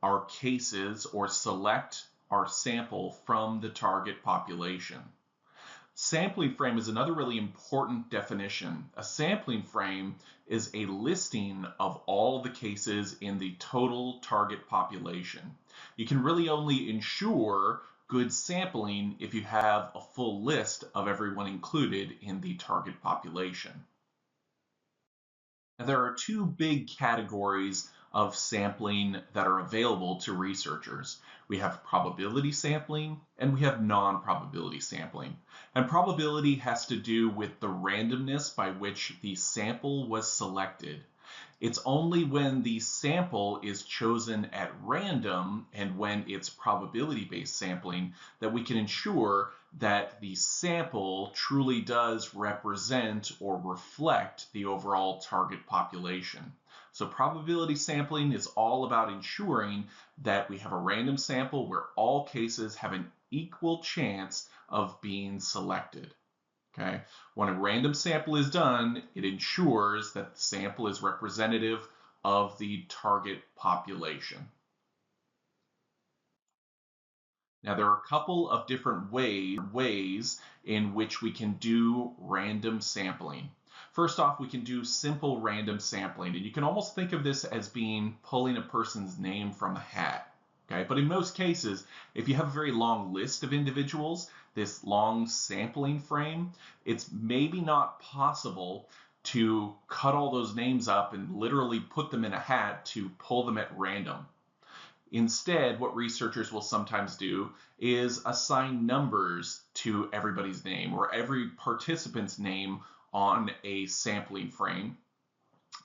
[SPEAKER 1] our cases or select our sample from the target population. Sampling frame is another really important definition. A sampling frame is a listing of all the cases in the total target population. You can really only ensure good sampling if you have a full list of everyone included in the target population. Now, there are two big categories of sampling that are available to researchers. We have probability sampling and we have non-probability sampling. And probability has to do with the randomness by which the sample was selected. It's only when the sample is chosen at random and when it's probability-based sampling that we can ensure that the sample truly does represent or reflect the overall target population. So probability sampling is all about ensuring that we have a random sample where all cases have an equal chance of being selected. Okay. When a random sample is done, it ensures that the sample is representative of the target population. Now, there are a couple of different ways in which we can do random sampling. First off, we can do simple random sampling, and you can almost think of this as being pulling a person's name from a hat. Okay, but in most cases, if you have a very long list of individuals, this long sampling frame, it's maybe not possible to cut all those names up and literally put them in a hat to pull them at random. Instead, what researchers will sometimes do is assign numbers to everybody's name or every participant's name on a sampling frame,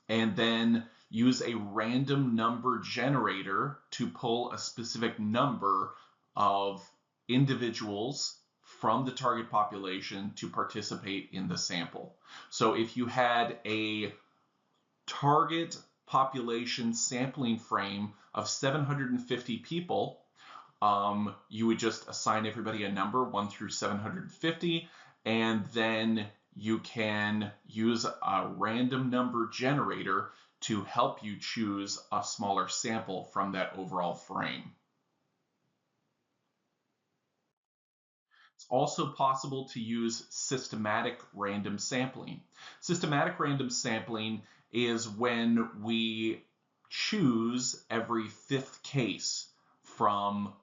[SPEAKER 1] and then use a random number generator to pull a specific number of individuals from the target population to participate in the sample. So if you had a target population sampling frame of 750 people, you would just assign everybody a number 1 through 750, and then you can use a random number generator to help you choose a smaller sample from that overall frame. It's also possible to use systematic random sampling. Systematic random sampling is when we choose every fifth case from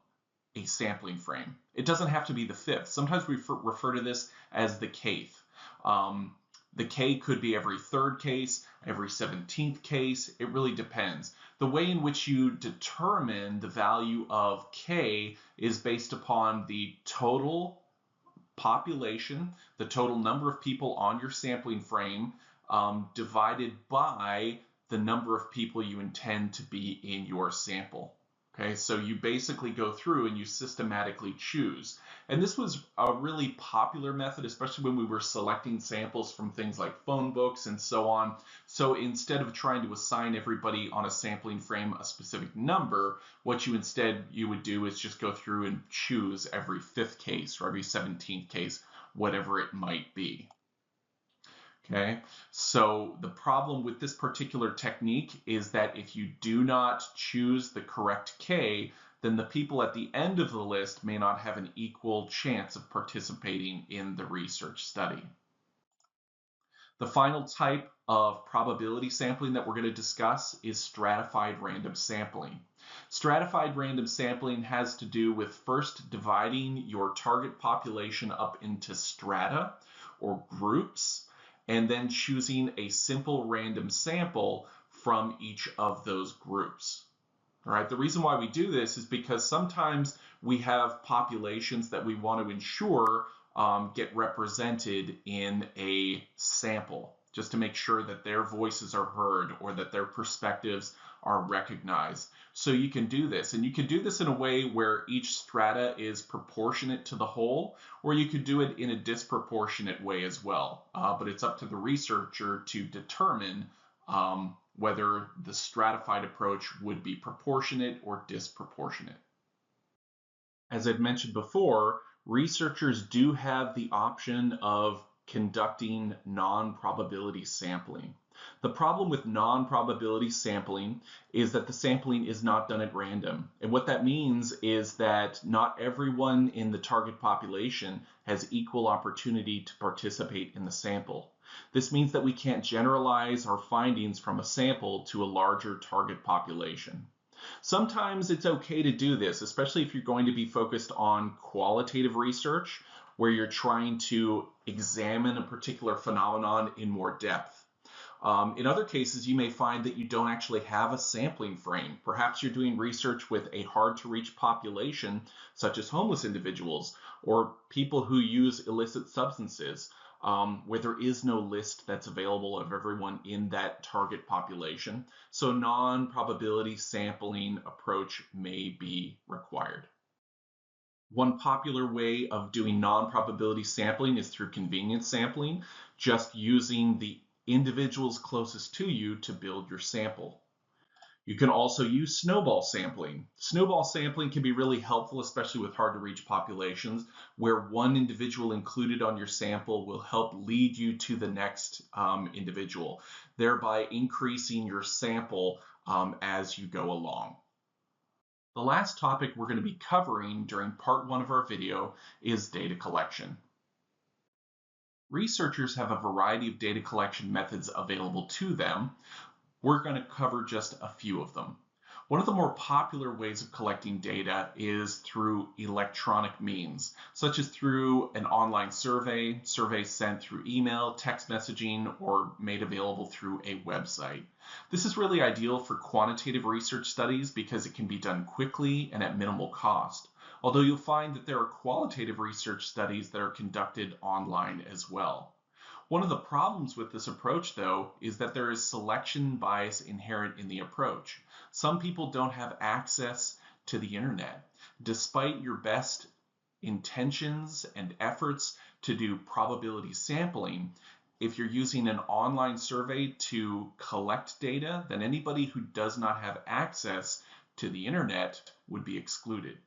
[SPEAKER 1] a sampling frame. It doesn't have to be the fifth. Sometimes we refer to this as the kth. The K could be every third case, every 17th case. It really depends. The way in which you determine the value of K is based upon the total population, the total number of people on your sampling frame, divided by the number of people you intend to be in your sample. Okay, so you basically go through and you systematically choose. And this was a really popular method, especially when we were selecting samples from things like phone books and so on. So instead of trying to assign everybody on a sampling frame a specific number, what you would do is just go through and choose every fifth case or every 17th case, whatever it might be. Okay, so the problem with this particular technique is that if you do not choose the correct K, then the people at the end of the list may not have an equal chance of participating in the research study. The final type of probability sampling that we're going to discuss is stratified random sampling. Stratified random sampling has to do with first dividing your target population up into strata or groups, and then choosing a simple random sample from each of those groups. All right, the reason why we do this is because sometimes we have populations that we want to ensure get represented in a sample, just to make sure that their voices are heard or that their perspectives are recognized. So you can do this, and you can do this in a way where each strata is proportionate to the whole, or you could do it in a disproportionate way as well. But it's up to the researcher to determine whether the stratified approach would be proportionate or disproportionate. As I've mentioned before, researchers do have the option of conducting non-probability sampling. The problem with non-probability sampling is that the sampling is not done at random. And what that means is that not everyone in the target population has equal opportunity to participate in the sample. This means that we can't generalize our findings from a sample to a larger target population. Sometimes it's okay to do this, especially if you're going to be focused on qualitative research, where you're trying to examine a particular phenomenon in more depth. In other cases, you may find that you don't actually have a sampling frame. Perhaps you're doing research with a hard-to-reach population, such as homeless individuals or people who use illicit substances, where there is no list that's available of everyone in that target population. So non-probability sampling approach may be required. One popular way of doing non-probability sampling is through convenience sampling, just using the individuals closest to you to build your sample. You can also use snowball sampling. Snowball sampling can be really helpful, especially with hard to reach populations, where one individual included on your sample will help lead you to the next individual, thereby increasing your sample as you go along. The last topic we're going to be covering during part 1 of our video is data collection. Researchers have a variety of data collection methods available to them. We're going to cover just a few of them. One of the more popular ways of collecting data is through electronic means, such as through an online survey, surveys sent through email, text messaging, or made available through a website. This is really ideal for quantitative research studies because it can be done quickly and at minimal cost. Although you'll find that there are qualitative research studies that are conducted online as well. One of the problems with this approach, though, is that there is selection bias inherent in the approach. Some people don't have access to the internet. Despite your best intentions and efforts to do probability sampling, if you're using an online survey to collect data, then anybody who does not have access to the internet would be excluded.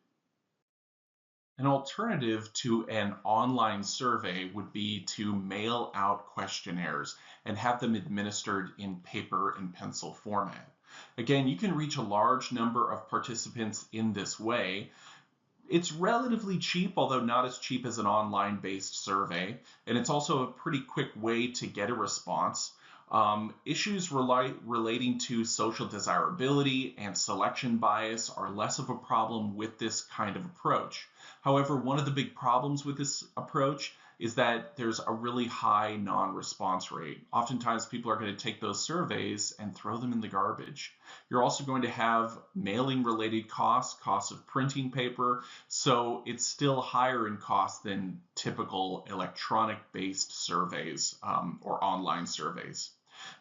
[SPEAKER 1] An alternative to an online survey would be to mail out questionnaires and have them administered in paper and pencil format. Again, you can reach a large number of participants in this way. It's relatively cheap, although not as cheap as an online-based survey, and it's also a pretty quick way to get a response. Issues relating to social desirability and selection bias are less of a problem with this kind of approach. However, one of the big problems with this approach is that there's a really high non-response rate. Oftentimes people are going to take those surveys and throw them in the garbage. You're also going to have mailing related costs, costs of printing paper, so it's still higher in cost than typical electronic based surveys or online surveys.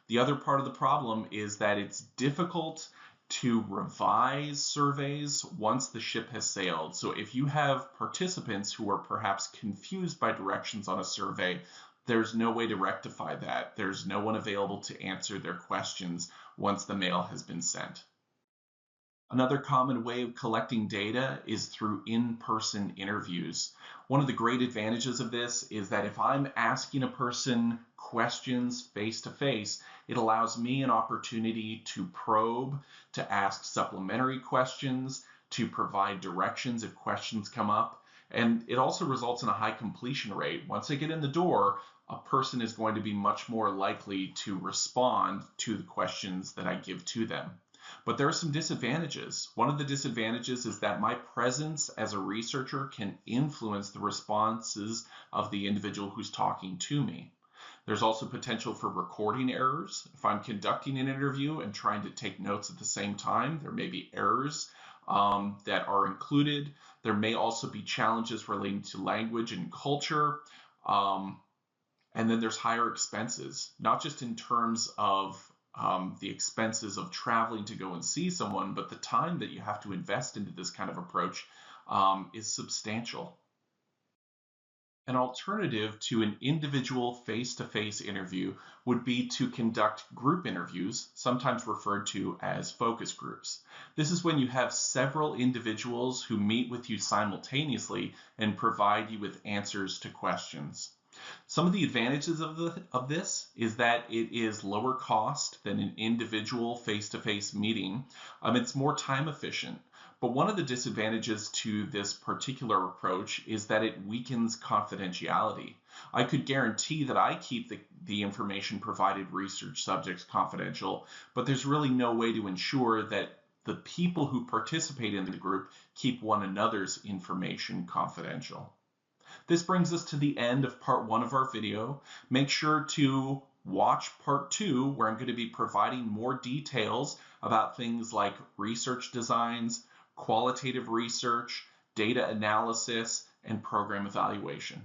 [SPEAKER 1] The other part of the problem is that it's difficult to revise surveys once the ship has sailed. So if you have participants who are perhaps confused by directions on a survey, there's no way to rectify that. There's no one available to answer their questions once the mail has been sent. Another common way of collecting data is through in-person interviews. One of the great advantages of this is that if I'm asking a person questions face-to-face, it allows me an opportunity to probe, to ask supplementary questions, to provide directions if questions come up, and it also results in a high completion rate. Once they get in the door, a person is going to be much more likely to respond to the questions that I give to them. But there are some disadvantages. One of the disadvantages is that my presence as a researcher can influence the responses of the individual who's talking to me. There's also potential for recording errors. If I'm conducting an interview and trying to take notes at the same time, there may be errors that are included. There may also be challenges relating to language and culture. And then there's higher expenses, not just in terms of the expenses of traveling to go and see someone, but the time that you have to invest into this kind of approach is substantial. An alternative to an individual face-to-face interview would be to conduct group interviews, sometimes referred to as focus groups. This is when you have several individuals who meet with you simultaneously and provide you with answers to questions. Some of the advantages of this is that it is lower cost than an individual face-to-face meeting. It's more time efficient. But one of the disadvantages to this particular approach is that it weakens confidentiality. I could guarantee that I keep the information provided research subjects confidential, but there's really no way to ensure that the people who participate in the group keep one another's information confidential. This brings us to the end of part 1 of our video. Make sure to watch part 2, where I'm going to be providing more details about things like research designs, qualitative research, data analysis, and program evaluation.